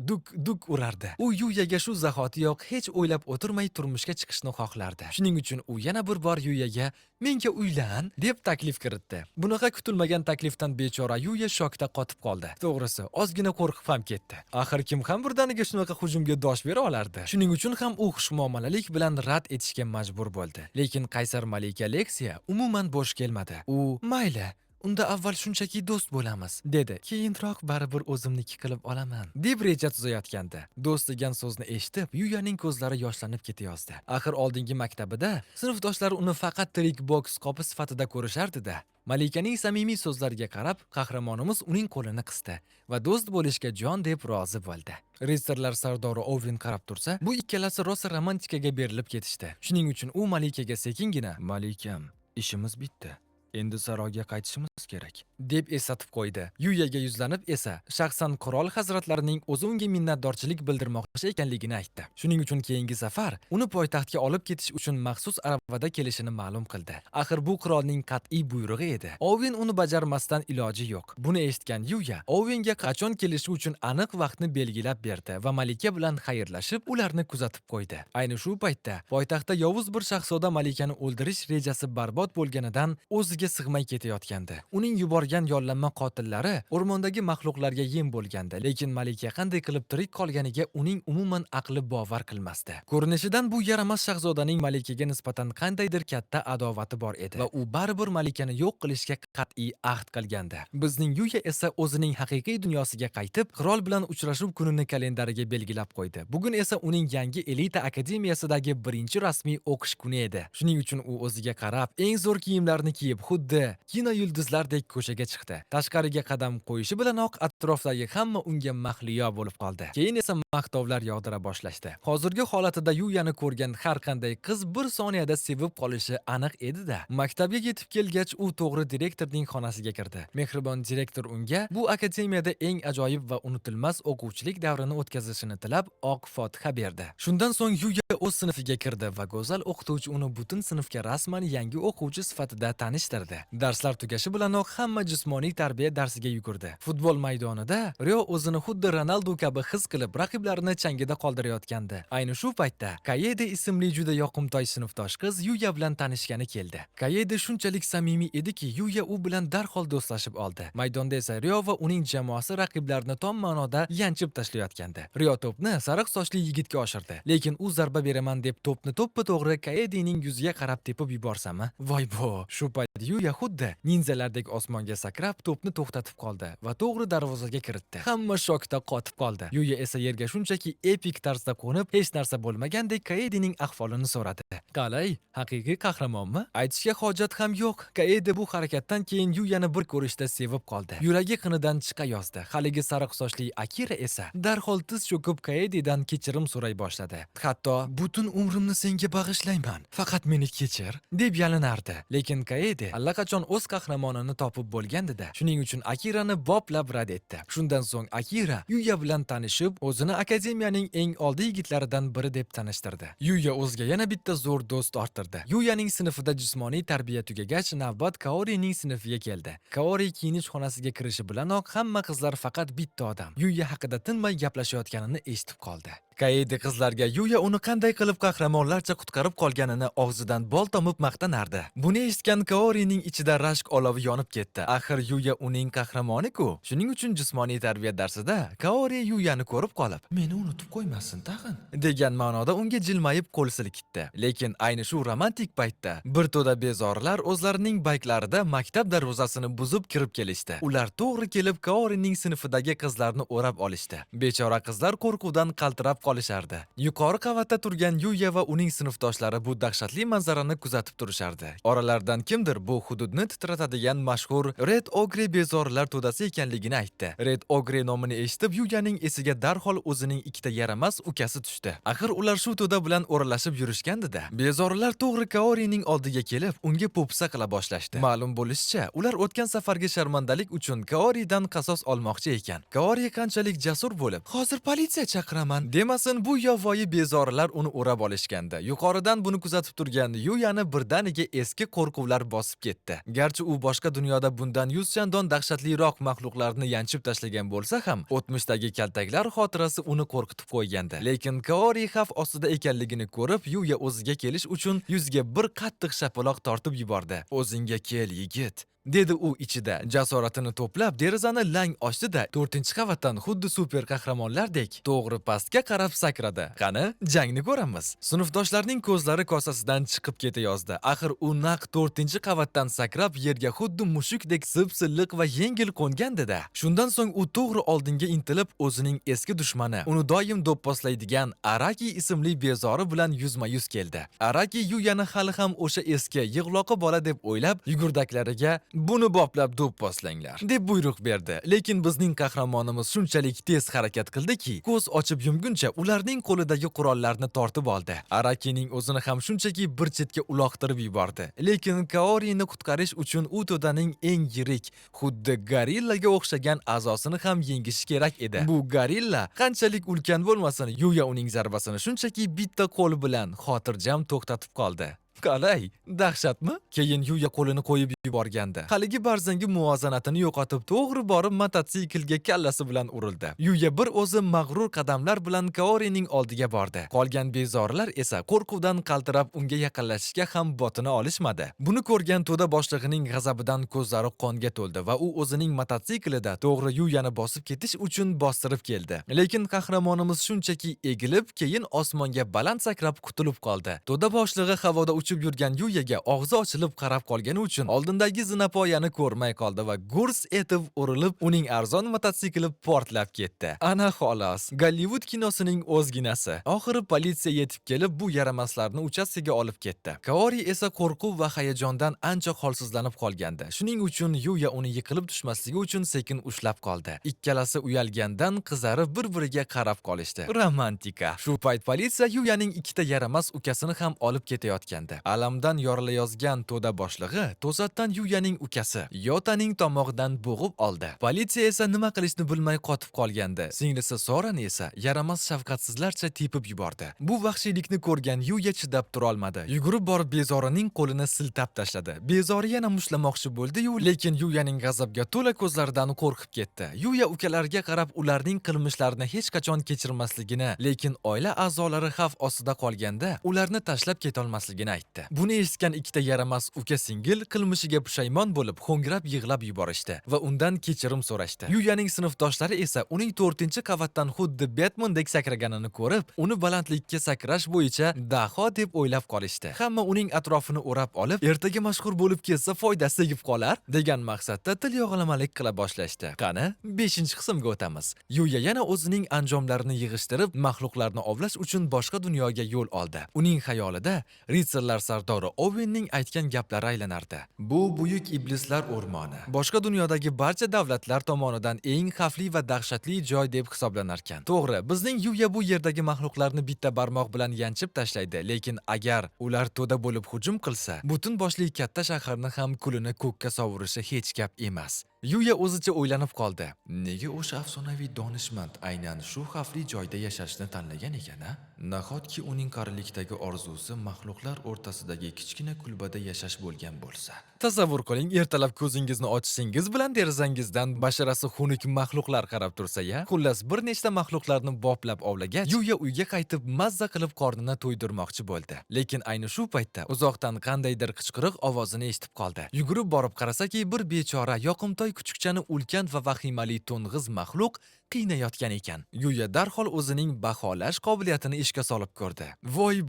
duk urardi. U Yuyaga shu zahotiyoq hech o'ylab o'tirmay turmushga chiqishni xohlardi. Shuning uchun u yana bir bor Yuyaga "Menga uylan" deb taklif kiritdi. Bunaqa kutilmagan taklifdan bechora Yuya shokda qotib qoldi. To'g'risi, ozgina qo'rqib ham ketdi. Axir kim ham birdaniga shunaqa hujumga dosh bera olardi? Shuning uchun ham u xushmuomalalik bilan rad etishga majbur bo'ldi. Lekin Qaysar malika Leksiya umuman bo'sh kelmadi. U, "Mayli, unda avval shunchaki do'st bo'lamiz, dedi. Keyinroq baribir o'zimniki qilib olaman, deb reja tuzayotgandi. Do'st degan so'zni eshitib, Yuyaning ko'zlari yoshlanib ketayozdi. Axir oldingi maktabida sinfdoshlari uni faqat tirik boks qopi sifatida ko'rishardi-da. Malikaning samimiy so'zlariga qarab, qahramonimiz uning qo'lini qisdi va do'st bo'lishga jon deb rozi bo'ldi. Ritsarlar sardori Oven qarab tursa, bu ikkalasi rosa romantikaga berilib ketishdi. Shuning uchun u Malikaga sekingina, "Malikam, ishimiz bitdi. Endi saroyga qaytishimiz kerak", deb eslatib qo'ydi. Yuyaga yuzlanib esa shaxsan qirol hazratlarining o'zi unga minnatdorchilik bildirmoqchi ekanligini aytdi. Shuning uchun keyingi safar uni poytaxtga olib ketish uchun maxsus aravada kelishini ma'lum qildi. Axir bu qirolning qat'iy buyrug'i edi. Oven uni bajarmasdan iloji yo'q. Buni eshitgan Yuya Ovenga qachon kelishi uchun aniq vaqtni belgilab berdi va Malika bilan xayrlashib, ularni kuzatib qo'ydi. Ayni shu paytda poytaxtda yovuz bir shahzoda Malikani o'ldirish rejasi barbod bo'lganidan o'ziga sig'may ketayotgandi. Uning yuborgan yollanma qotillari o'rmondagi maxluqlarga yem bo'lgandi, lekin Malika qanday qilib tirik qolganiga uning umuman aqli bovar qilmasdi. Ko'rinishidan bu yaramas shahzodaning Malikaga nisbatan qandaydir katta adovati bor edi va u baribir Malikani yo'q qilishga qat'iy ahd qilgandi. Bizning Yuya esa o'zining haqiqiy dunyosiga qaytib, qirol bilan uchrashuv kunini kalendariga belgilab qo'ydi. Bugun esa uning yangi elita akademiyasidagi birinchi rasmiy o'qish kuni edi. Shuning uchun u o'ziga qarab, eng zo'r kiyimlarni kiyib, xuddi kino yulduzlardek ko'chaga chiqdi. Tashqariga qadam qo'yishi bilanoq atrofdagi hamma unga mahliyo bo'lib qoldi. Keyin esa maqtovlar yog'dira boshlashdi. Hozirgi holatida Yuyani ko'rgan har qanday qiz bir soniyada sevib qolishi aniq edi-da. Maktabga yetib kelgach, u to'g'ri direktorning xonasiga kirdi. Mehribon direktor unga bu akademiyada eng ajoyib va unutilmas o'quvchilik davrini o'tkazishini tilab, oq fotiha berdi. Shundan so'ng Yuya o'z sinfiga kirdi va go'zal o'qituvchi uni butun sinfga rasman yangi o'quvchi sifatida tanishtirdi. Darslar tugashi bilanoq hamma jismoniy tarbiya darsiga yugurdi. Futbol maydonida Rio o'zini xuddi Ronaldo kabi his qilib, raqiblarini changida qoldirayotgandi. Ayni shu paytda Kayede ismli juda yoqimtoy sinfdosh qiz Yuya bilan tanishgani keldi. Kayede shunchalik samimiy ediki, Yuya u bilan darhol do'stlashib oldi. Maydonda esa Rio va uning jamoasi raqiblarini tom ma'noda yanchib tashlayotgandi. Rio to'pni sariq sochli yigitga oshirdi, lekin u zarba beraman deb to'pni to'ppa-to'g'ri Kayedening yuziga qarab tepib yuborsami? Voy bo! Shu payt Yuya xuddi ninzalardek osmonga sakrab to'pni to'xtatib qoldi va to'g'ri darvozaga kiritdi. Hamma shokda qotib qoldi. Yuya esa yerga shunchaki epik tarzda qo'nib, hech narsa bo'lmagandek Kayedening ahvolini so'radi. Qalay, haqiqiy qahramonmi? Aytishga hojat ham yo'q. Kayede bu harakatdan keyin Yuyani bir ko'rishda sevib qoldi. Yuragi qinidan chiqa yozdi. Haligi sariq sochli Akira esa darhol tiz cho'kib Kayededan kechirim so'ray boshladi. Hatto "Butun umrimni senga bag'ishlayman, faqat meni kechir", deb yalinardi. Lekin Kayede allaqachon o'z qahramonini topib bo'lgandi-da. Shuning uchun Akirani boplab rad etdi. Shundan so'ng Akira Yuya bilan tanishib, o'zini akademiyaning eng oldi yigitlaridan biri deb tanishtirdi. Yuya o'ziga yana bitta zo'r do'st orttirdi. Yuyaning sinfida jismoniy tarbiya tugagach, navbat Kaorining sinfiga keldi. Kaori kiyinish xonasiga kirishi bilanoq hamma qizlar faqat bitta odam Yuya haqida tinmay gaplashayotganini eshitib qoldi. Kayede qizlarga Yuya uni qanday qilib qahramonlarcha qutqarib qolganini og'zidan bol tomib maqtanardi. Buni eshitgan Kaorining ichida rashk olovi yonib ketdi. Axir Yuya uning qahramoni-ku. Shuning uchun jismoniy tarbiya darsida Kaori Yuyani ko'rib qolib, "Meni unutib qo'ymasin tag'in", degan ma'noda unga jilmayib qo'l silkitdi. Lekin ayni shu romantik paytda bir to'da bezorilar o'zlarining bayklarida maktab darvozasini buzib kirib kelishdi. Ular to'g'ri kelib Kaorining sinfidagi qizlarni o'rab olishdi. Bechora qizlar qo'rquvdan qaltirab qolishardi. Yuqori qavatda turgan Yuya va uning sinfdoshlari bu dahshatli manzarani kuzatib turishardi. Oralardan kimdir bu hududni titratadigan mashhur Red Ogre bezorilar to'dasi ekanligini aytdi. Red Ogre nomini eshitib, Yuyaning esiga darhol o'zining ikkita yaramas ukasi tushdi. Axir ular shu to'da bilan o'ralashib yurishgandi-da. Bezorilar to'g'ri Kaorining oldiga kelib, unga po'pisa qila boshlashdi. Ma'lum bo'lishicha, ular o'tgan safargi sharmandalik uchun Kaoridan qasos olmoqchi ekan. Kaori qanchalik jasur bo'lib, "Hozir politsiya chaqiraman" demasin, bu yovvoyi bezorilar uni o'rab olishgandi. Yuqoridan buni kuzatib turgan Yuyani birdaniga eski qo'rquvlar bosib ketdi. Garchi u boshqa dunyoda bundan 100 chandon dahshatliroq maxluqlarni yanchib tashlagan bo'lsa ham, o'tmishdagi kaltaklar xotirasi uni qo'rqitib qo'ygandi. Lekin Kaori xavf ostida ekanligini ko'rib, Yuya o'ziga kelish uchun yuziga bir qattiq shapaloq tortib yubordi. "O'zingga kel, yigit. dedi u ichida. Jasoratini to'plab derazani lang ochdi-da, 4-qavatdan xuddi super qahramonlardek to'g'ri pastga qarab sakradi. Qani, jangni ko'ramiz. Sinfdoshlarning ko'zlari kosasidan chiqib ketayozdi. Axir u naq 4-qavatdan sakrab yerga xuddi mushukdek silliq va yengil qo'ngandi-da. Shundan so'ng u to'g'ri oldinga intilib, o'zining eski dushmani, uni doim do'pposlaydigan Araki ismli bezori bilan yuzma-yuz keldi. Araki Yuyani hali ham o'sha eski yig'loqi bola deb o'ylab, yugurdaklariga "Buni boplab do'pposlanglar" deb buyruq berdi. Lekin bizning qahramonimiz shunchalik tez harakat qildiki, ko'z ochib yumguncha ularning qo'lidagi qurollarni tortib oldi. Arakining o'zini ham shunchaki bir chetga uloqtirib yubordi. Lekin Kaorini qutqarish uchun u to'daning eng yirik, xuddi gorillaga o'xshagan a'zosini ham yengishi kerak edi. Bu gorilla qanchalik ulkan bo'lmasin, Yuya uning zarbasini shunchaki bitta qo'l bilan xotirjam to'xtatib qoldi. Qalay, dahshatmi? Keyin Yuya qo'lini qo'yib yuborgandi. Haligi barzangi muvozanatini yo'qotib, to'g'ri borib mototsiklga kallasi bilan urildi. Yuya bir o'zi mag'rur qadamlar bilan Kaorining oldiga bordi. Qolgan bezorilar esa qo'rquvdan qaltirab unga yaqinlashishga ham botini olishmadi. Buni ko'rgan to'da boshlig'ining g'azabidan ko'zlari qonga to'ldi va u o'zining mototsiklida to'g'ri Yuyani bosib ketish uchun bostirib keldi. Lekin qahramonimiz shunchaki egilib, keyin osmonga baland sakrab qutulib qoldi. To'da boshlig'i havoda uchib yurgan Yuyaga og'zi ochilib qarab qolgani uchun oldindagi zinapoyani ko'rmay qoldi va gurs etib urilib, uning arzon mototsikli portlab ketdi. Ana xolos, Gollivud kinosining o'zginasi. Oxiri politsiya yetib kelib, bu yaramaslarni uchastkaga olib ketdi. Kaori esa qo'rquv va hayajondan ancha holsizlanib qolgandi. Shuning uchun Yuya uni yiqilib tushmasligi uchun sekin ushlab qoldi. Ikkalasi uyalgandan qizarib bir-biriga qarab qolishdi. Romantika. Shu payt politsiya Yuyaning ikkita yaramas ukasini ham olib ketayotgandi. Alamdan yorilayozgan to'da boshlig'i to'satdan Yuyaning ukasi Yotaning tomog'idan bo'g'ib oldi. Politsiya esa nima qilishni bilmay qotib qolgandi. Singlisi Sorani esa yaramas shafqatsizlarcha tepib yubordi. Bu vahshiylikni ko'rgan Yuya chidab tura olmadi. Yugurib borib bezorining qo'lini siltab tashladi. Bezori yana mushlamoqchi bo'ldi-yu, lekin Yuyaning g'azabga to'la ko'zlaridan qo'rqib ketdi. Yuya ukalariga qarab ularning qilmishlarini hech qachon kechirmasligini, lekin oila a'zolari xavf ostida qolganda ularni tashlab ketolmasligini aytdi. Buni eshitgan ikkita yaramas uka-singil qilmishiga pushaymon bo'lib, ho'ngrab yig'lab yuborishdi va undan kechirim so'rashdi. Yuyaning sinfdoshlari esa uning 4-qavatdan xuddi Batmandek sakraganini ko'rib, uni balandlikka sakrash bo'yicha daho deb o'ylab qolishdi. Hamma uning atrofini o'rab olib, ertaga mashhur bo'lib ketsa foydasi tegib qolar degan maqsadda til yog'lamalik qila boshlashdi. Qani, 5-qismga o'tamiz. Yuya yana o'zining anjomlarini yig'ishtirib, mahluqlarni ovlash uchun boshqa dunyoga yo'l oldi. Uning xayolida ritsarlar sardori Owenning aytgan gaplari aylanardi. Bu buyuk iblislar o'rmoni boshqa dunyodagi barcha davlatlar tomonidan eng xavfli va dahshatli joy deb hisoblanar ekan. To'g'ri, bizning Yuya bu yerdagi mahluqlarni bitta barmoq bilan yanchib tashlaydi, lekin agar ular to'da bo'lib hujum qilsa, butun boshli katta shaharni ham kulini ko'kka sovurishi hech gap emas. Yuya o'zicha o'ylanib qoldi. Nega o'sha afsonaviy donishmand aynan shu xavfli joyda yashashni tanlagan ekan-a? Nahotki uning qarilikdagi orzusi mahluqlar o'rtasidagi kichkina kulbada yashash bo'lgan bo'lsa. Tasavvur qiling, ertalab ko'zingizni ochishingiz bilan derazangizdan basharasi xunuk mahluqlar qarab tursa-ya. Xullas, bir nechta mahluqlarni boplab ovlagach, Yuya uyga qaytib mazza qilib qornini to'ydirmoqchi bo'ldi. Lekin ayni shu paytda uzoqdan qandaydir qichqiriq ovozini eshitib qoldi. Yugurib borib qarasaki, bir bechora yoqimtoy kuchukchani ulkan va vahimali to'ng'iz mahluq qiynayotgan ekan. Yuya darhol o'zining baholash qobiliyatini ishga solib ko'rdi. Voy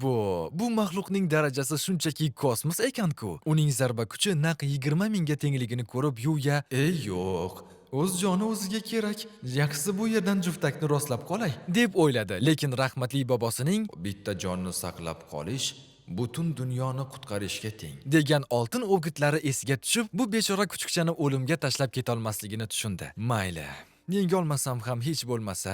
bu mahluqning darajasi shunchaki kosmos ekan-ku. Uning zarba kuchi naq 20 mingga tengligini ko'rib Yuya, "Ey yo'q, o'z joni o'ziga kerak. Yaxshisi bu yerdan juftakni rostlab qolay" deb o'yladi. Lekin rahmatli bobosining bitta jonni saqlab qolish butun dunyoni qutqarishga teng degan oltin o'gitlari esiga tushib, bu bechora kuchukchani o'limga tashlab ketolmasligini tushundi. Mayli, yengolmasam ham hech bo'lmasa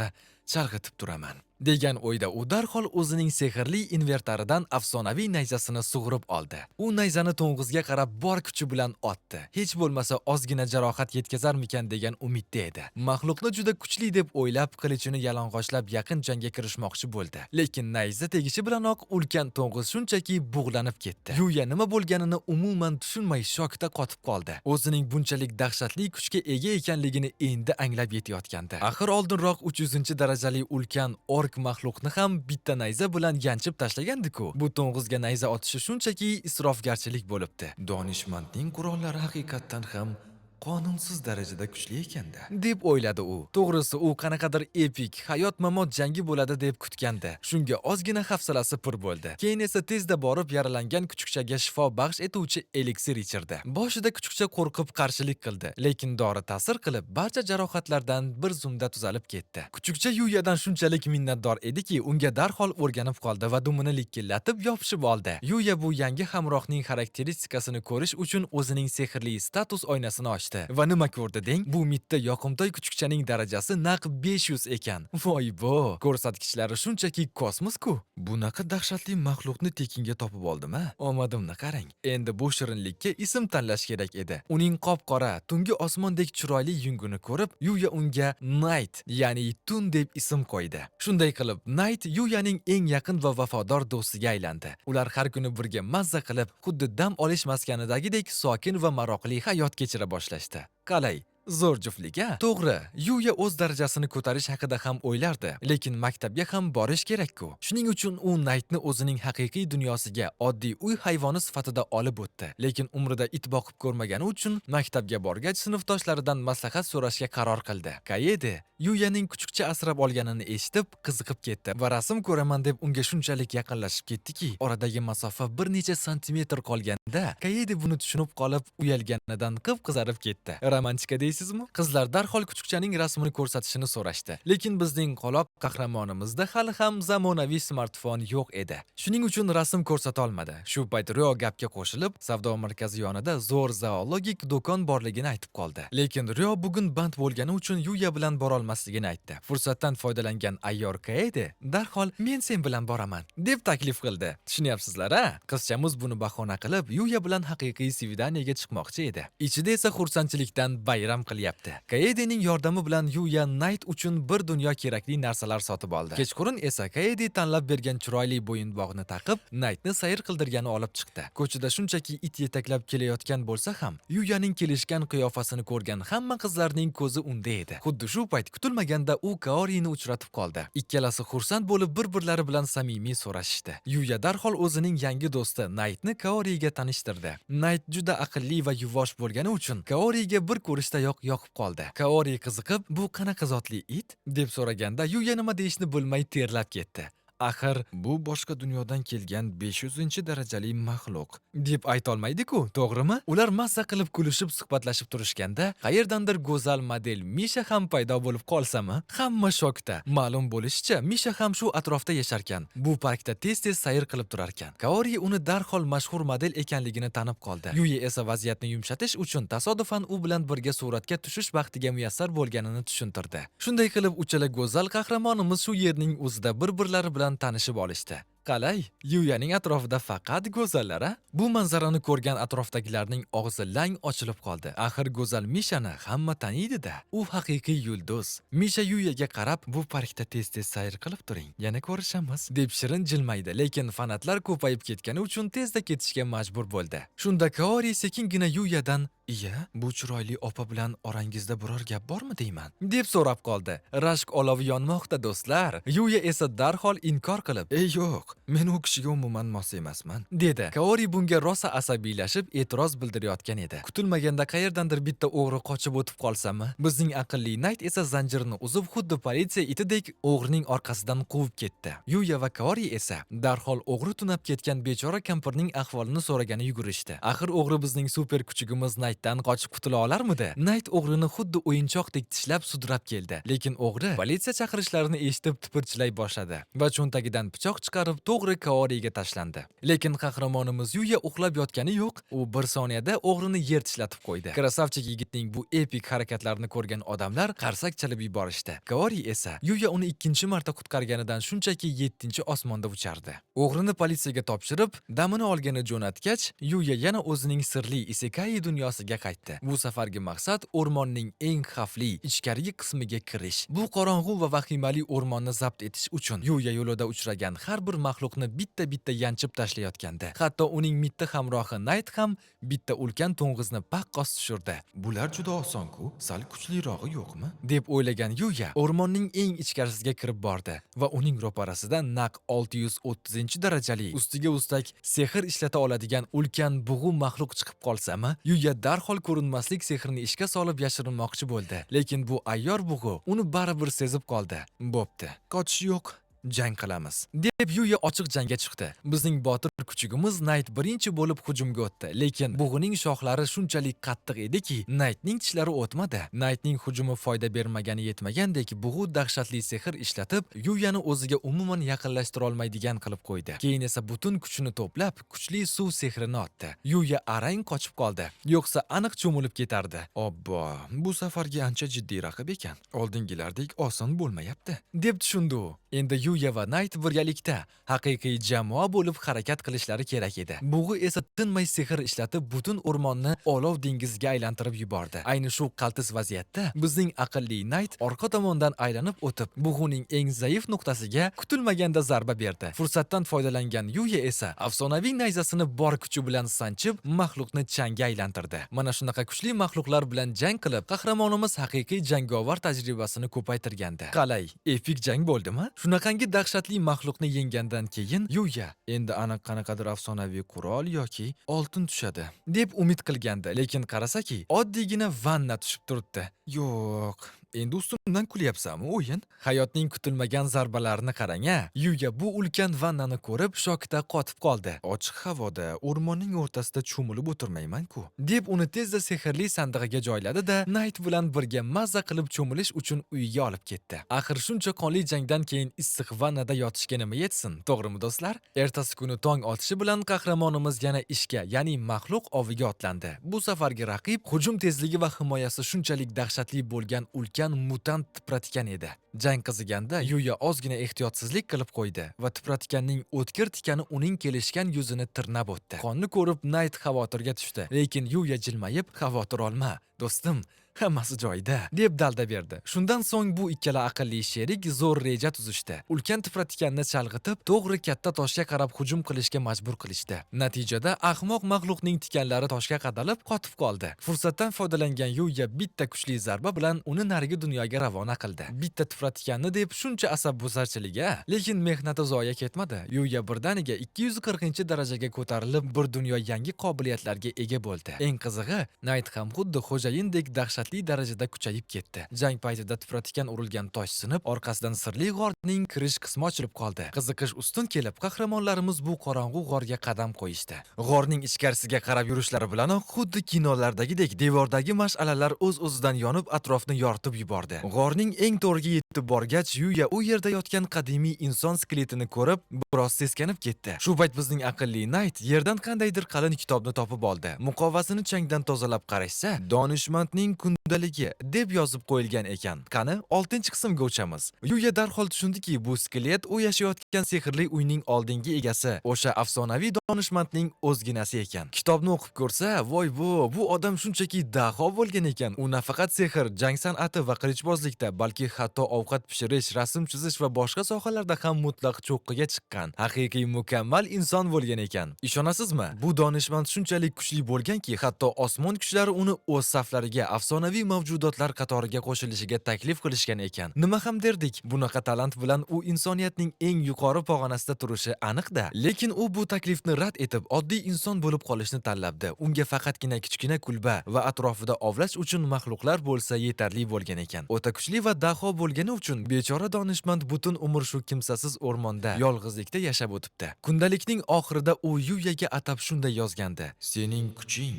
chalg'itib turaman degan o'yda u darhol o'zining sehrli invertoridan afsonaviy nayzasini sug'urib oldi. U nayzani to'ng'izga qarab bor kuchi bilan otdi. Hech bo'lmasa ozgina jarohat yetkazarmikan degan umidda edi. Mahluqni juda kuchli deb o'ylab, qilichini yalang'ochlab yaqin jangga kirishmoqchi bo'ldi. Lekin nayza tegishi bilanoq ulkan to'ng'iz shunchaki bug'lanib ketdi. Yuya nima bo'lganini umuman tushunmay shokda qotib qoldi. O'zining bunchalik dahshatli kuchga ega ekanligini endi anglab yetayotgandi. Axir oldinroq 300-darajali ulkan ork o'lik maxluqni ham bitta nayza bilan yanchib tashlagandiku. Bu to'ng'izga nayza otishi shunchaki isrofgarchilik bo'libdi. Donishmandning qurollari haqiqatdan ham qonunsiz darajada kuchli ekanda, deb o'yladi u. To'g'risi u qanaqadir epik hayot-mamot jangi bo'ladi deb kutgandi. Shunga ozgina hafsalasi pir bo'ldi. Keyin esa tezda borib yaralangan kuchukchaga shifo baxsh etuvchi eliksir ichirdi. Boshida kuchukcha qo'rqib qarshilik qildi, lekin dori ta'sir qilib barcha jarohatlardan bir zumda tuzalib ketdi. Kuchukcha Yuyadan shunchalik minnatdor ediki, unga darhol o'rganib qoldi va dumini likillatib yopishib oldi. Yuya bu yangi hamrohning xarakteristikasini ko'rish uchun o'zining sehrli status oynasini ochdi. Va nima ko'rdi deng? Bu mitta yoqimtoy kuchukchaning darajasi naq 500 ekan. Voy bo, ko'rsatkichlari shunchaki kosmos-ku. Bunaqa dahshatli maxluqni tekinga topib oldim-a? Omadimni qarang. Endi bu shirinlikka ism tanlash kerak edi. Uning qop-qora, tungi osmondek chiroyli yungini ko'rib, Yuya unga Night, ya'ni tun deb ism qo'ydi. Shunday qilib, Night Yuyaning eng yaqin va vafodor do'stiga aylandi. Ular har kuni birga mazza qilib, xuddi dam olish maskanidagidek sokin va maroqli hayot kechira boshlashdi. Qalay, zo'r juftlik-a? To'g'ri, Yuya o'z darajasini ko'tarish haqida ham o'ylardi, lekin maktabga ham borish kerak-ku. Shuning uchun u Nightni o'zining haqiqiy dunyosiga oddiy uy hayvoni sifatida olib o'tdi. Lekin umrida it boqib ko'rmagani uchun maktabga borgach sinfdoshlaridan maslahat so'rashga qaror qildi. Kaede Yuyaning kuchukcha asrab olganini eshitib, qiziqib ketdi va rasm ko'raman deb unga shunchalik yaqinlashib ketdiki, oradagi masofa bir necha santimetr qolganda, Kaede buni tushunib qolib, uyalganidan qip-qizarib ketdi. Romantika deysizmi? Qizlar darhol kuchukchaning rasmini ko'rsatishini so'rashdi. Lekin bizning qoloq qahramonimizda hali ham zamonaviy smartfon yo'q edi. Shuning uchun rasm ko'rsata olmadi. Shu payt Ryo gapga qo'shilib, savdo markazi yonida zo'r zoologik do'kon borligini aytib qoldi. Lekin Ryo bugun band bo'lgani uchun Yuya bilan bora olmasligini aytdi. Fursatdan foydalangan ayyor Kaede darhol men sen bilan boraman deb taklif qildi. Tushunyapsizlar-a? Qizchamiz buni bahona qilib Yuya bilan haqiqiy svidaniyaga chiqmoqchi edi. Ichida esa xursandchilikdan bayram qilyapti. Kaedening yordami bilan Yuya Night uchun bir dunyo kerakli narsalar sotib oldi. Kechqurun esa Kaede tanlab bergan chiroyli bo'yinbog'ni taqib, Nightni sayr qildirgani olib chiqdi. Ko'chada shunchaki it yetaklab kelayotgan bo'lsa ham, Yuyaning kelishgan qiyofasini ko'rgan hamma qizlarning ko'zi unda edi. Xuddi shu payt kutilmaganda u Kaorini uchratib qoldi. Ikkalasi xursand bo'lib bir-birlari bilan samimiy so'rashishdi. Yuya darhol o'zining yangi do'sti Nightni Kaoriga tanishtirdi. Night juda aqlli va yuvosh bo'lgani uchun Kaoriga bir ko'rishdayoq yoqib qoldi. Kaori qiziqib, "Bu qanaqa zotli it?" deb so'raganda Yuya nima deyishni bilmay terlab ketdi. Axir bu boshqa dunyodan kelgan 500-darajali maxluq deb aytolmaydi-ku, to'g'rimi? Ular mazza qilib kulishib suhbatlashib turishganda, qayerdandir go'zal model Misha ham paydo bo'lib qolsami? Hamma shokda. Ma'lum bo'lishicha, Misha ham shu atrofda yasharkan. Bu parkda tez-tez sayr qilib turar ekan. Kaori uni darhol mashhur model ekanligini tanib qoldi. Yuya esa vaziyatni yumshatish uchun tasodifan u bilan birga suratga tushish baxtiga muyassar bo'lganini tushuntirdi. Shunday qilib, uchala go'zal qahramonimiz shu yerning o'zida bir-birlari bilan tanishib olishdi. Qalay, Yuyaning atrofida faqat go'zallar-a? Bu manzarani ko'rgan atrofdagilarning og'zi lang ochilib qoldi. Axir go'zal Mishani hamma taniydi-da. U haqiqiy yulduz. Misha Yuyaga qarab, "Bu parkda tez-tez sayr qilib turing, yana ko'rishamiz" deb shirin jilmaydi, lekin fanatlar ko'payib ketgani uchun tezda ketishga majbur bo'ldi. Shunda Kaori sekingina Yuyadan, "Iya, bu chiroyli opa bilan orangizda biror gap bormi deyman?" deb so'rab qoldi. Rashk olovi yonmoqda do'stlar. Yuya esa darhol inkor qilib, "Ey yo'q, men u kishiga umuman mos emasman" dedi. Kaori bunga rosa asabiylashib e'tiroz bildirayotgan edi. Kutilmaganda qayerdandir bitta o'g'ri qochib o'tib qolsami? Bizning aqlli Night esa zanjirni uzib, xuddi politsiya itidek o'g'rining orqasidan quvib ketdi. Yuya va Kaori esa darhol o'g'ri tunab ketgan bechora kampirning ahvolini so'ragani yugurishdi. Axir o'g'ri bizning super kuchugimiz Nightdan qochib qutula olarmidi? Night o'g'rini xuddi o'yinchoqdek tishlab sudrab keldi. Lekin o'g'ri politsiya chaqirishlarini eshitib tipirchilay boshladi va cho'ntagidan pichoq chiqarib to'g'ri Kaoriga tashlandi. Lekin qahramonimiz Yuya uxlab yotgani yo'q, u bir soniyada o'g'rini yer tishlatib qo'ydi. Krasavchik yigitning bu epik harakatlarini ko'rgan odamlar qarsak chalib yuborishdi. Kaori esa Yuya uni ikkinchi marta qutqarganidan shunchaki 7-osmonda uchardi. O'g'rini politsiyaga topshirib, damini olgani jo'natgach, Yuya yana o'zining sirli isekai dunyosiga daryosiga qaytdi. Bu safargi maqsad o'rmonning eng xavfli ichkarigi qismiga kirish. Bu qorong'u va vahimali o'rmonni zabt etish uchun Yuya yo'lida uchragan har bir maxluqni bitta-bitta yanchib tashlayotgandi. Hatto uning mitti hamrohi Nayt ham bitta ulkan to'ng'izni paqqos tushirdi. Bular juda oson-ku, sal kuchlirog'i yo'qmi? deb o'ylagan Yuya o'rmonning eng ichkarisiga kirib bordi va uning ro'parasida naq 630-darajali ustiga ustak sehr ishlata oladigan ulkan bug'u maxluq chiqib qolsami, Yuya darhol ko'rinmaslik sehrini ishga solib yashirinmoqchi bo'ldi. Lekin bu ayyor bug'u uni baribir sezib qoldi. Bo'pti, qochish yo'q. Jang qilamiz deb Yuya ochiq jangga chiqdi. Bizning botir kuchugimiz Nayt birinchi bo'lib hujumga o'tdi, lekin bug'ining shoxlari shunchalik qattiq ediki, Naytning tishlari o'tmadi. Naytning hujumi foyda bermagani yetmagandek, bug'u dahshatli sehr ishlatib, Yuyani o'ziga umuman yaqinlashtira olmaydigan qilib qo'ydi. Keyin esa butun kuchini to'plab, kuchli suv sehrini otdi. Yuya arang qochib qoldi, yo'qsa aniq cho'milib ketardi. Obbo, bu safargi ancha jiddiy raqib ekan. Oldingilardek oson bo'lmayapti, deb tushundi u. Endi Yuya va Nayt birgalikda haqiqiy jamoa bo'lib harakat qilishlari kerak edi. Bug'i esa tinmay sehr ishlatib butun o'rmonni olov dengiziga aylantirib yubordi. Ayni shu qaltis vaziyatda bizning aqlli Nayt orqa tomondan aylanib o'tib, bug'uning eng zaif nuqtasiga kutilmaganda zarba berdi. Fursatdan foydalangan Yuya esa afsonaviy nayzasini bor kuchi bilan sanchib, maxluqni changga aylantirdi. Mana shunaqa kuchli maxluqlar bilan jang qilib, qahramonimiz haqiqiy jangovar tajribasini ko'paytirgandi. Qalay, epik jang bo'ldimi? Shunaqangi dahshatli maxluqni yenggandan keyin Yuya endi aniq qanaqadir afsonaviy qurol yoki oltin tushadi deb umid qilgandi, lekin qarasaki, oddiygina vanna tushib turibdi. Yo'q, endi ustimdan kulyapsanmi o'yin? Hayotning kutilmagan zarbalarini qarang-a. Yuya bu ulkan vannani ko'rib shokda qotib qoldi. Ochiq havoda, o'rmonning o'rtasida cho'milib o'tirmayman-ku, deb uni tezda sehrli sandig'iga joyladi-da, Nayt bilan birga mazza qilib cho'milish uchun uyiga olib ketdi. Axir shuncha qonli jangdan keyin issiq vannada yotishga nima yetsin, to'g'rimi do'stlar? Ertasi kuni tong otishi bilan qahramonimiz yana ishga, ya'ni maxluq oviga otlandi. Bu safargi raqib hujum tezligi va himoyasi shunchalik dahshatli bo'lgan ulkan mutant tipratikan edi. Jang qiziganda Yuya ozgina ehtiyotsizlik qilib qo'ydi va tipratikanning o'tkir tikani uning kelishgan yuzini tirnab o'tdi. Qonni ko'rib Nayt xavotirga tushdi, lekin Yuya jilmayib, "Xavotir olma, do'stim, hammasi joyida", deb dalda berdi. Shundan so'ng bu ikkala aqlli sherik zo'r reja tuzishdi. Ulkan tipratikanni chalg'itib, to'g'ri katta toshga qarab hujum qilishga majbur qilishdi. Natijada ahmoq maxluqning tikanlari toshga qadalib qotib qoldi. Fursatdan foydalangan Yuya bitta kuchli zarba bilan uni narigi dunyoga ravona qildi. Bitta tipratikanni deb shuncha asabbuzarchiliga, lekin mehnati zoya ketmadi. Yuya birdaniga 240-darajaga ko'tarilib, bir dunyo yangi qobiliyatlarga ega bo'ldi. Eng qizig'i, Nayt ham xuddi xo'jayindek dahshatli darajada kuchayib ketdi. Jang paytida tipratikan urilgan tosh sinib, orqasidan sirli g'orning kirish qismi ochilib qoldi. Qiziqish ustun kelib, qahramonlarimiz bu qorong'u g'orga qadam qo'yishdi. G'orning ichkarisiga qarab yurishlari bilanoq xuddi kinolardagidek devordagi mash'alalar o'z-o'zidan yonib atrofni yoritib yubordi. G'orning eng to'riga yetib borgach, Yuya u yerda yotgan qadimiy inson skeletini ko'rib, biroz seskanib ketdi. Shu payt bizning aqlli Nayt yerdan qandaydir qalin kitobni topib oldi. Muqovasini changdan tozalab qarashsa, donishmandning kundaligi deb yozib qo'yilgan ekan. Qani, 6-qismga o'tamiz. Yuya darhol tushundiki, bu skelet u yashayotgan sehrli uyning oldingi egasi, o'sha afsonaviy donishmandning o'zginasi ekan. Kitobni o'qib ko'rsa, voy bu odam shunchaki daho bo'lgan ekan. U nafaqat sehr, jang san'ati va qilichbozlikda, balki hatto ovqat pishirish, rasm chizish va boshqa sohalarda ham mutlaq cho'qqiga chiqqan. Haqiqiy mukammal inson bo'lgan ekan. Ishonasizmi? Bu donishmand shunchalik kuchli bo'lganki, hatto osmon kuchlari uni o'z saflariga afsonaviy mavjudotlar qatoriga qo'shilishiga taklif qilishgan ekan. Nima ham derdik, bunaqa talant bilan u insoniyatning eng yuqori pog'onasida turishi aniq-da. Lekin u bu taklifni rad etib, oddiy inson bo'lib qolishni tanlabdi. Unga faqatgina kichkina kulba va atrofida ovlash uchun maxluqlar bo'lsa yetarli bo'lgan ekan. O'ta kuchli va daho bo'lgani uchun bechora donishmand butun umr shu kimsasiz o'rmonda yolg'izlikda yashab o'tibdi. Kundalikning oxirida u Yuyaga atab shunday yozgandi: "Sening kuching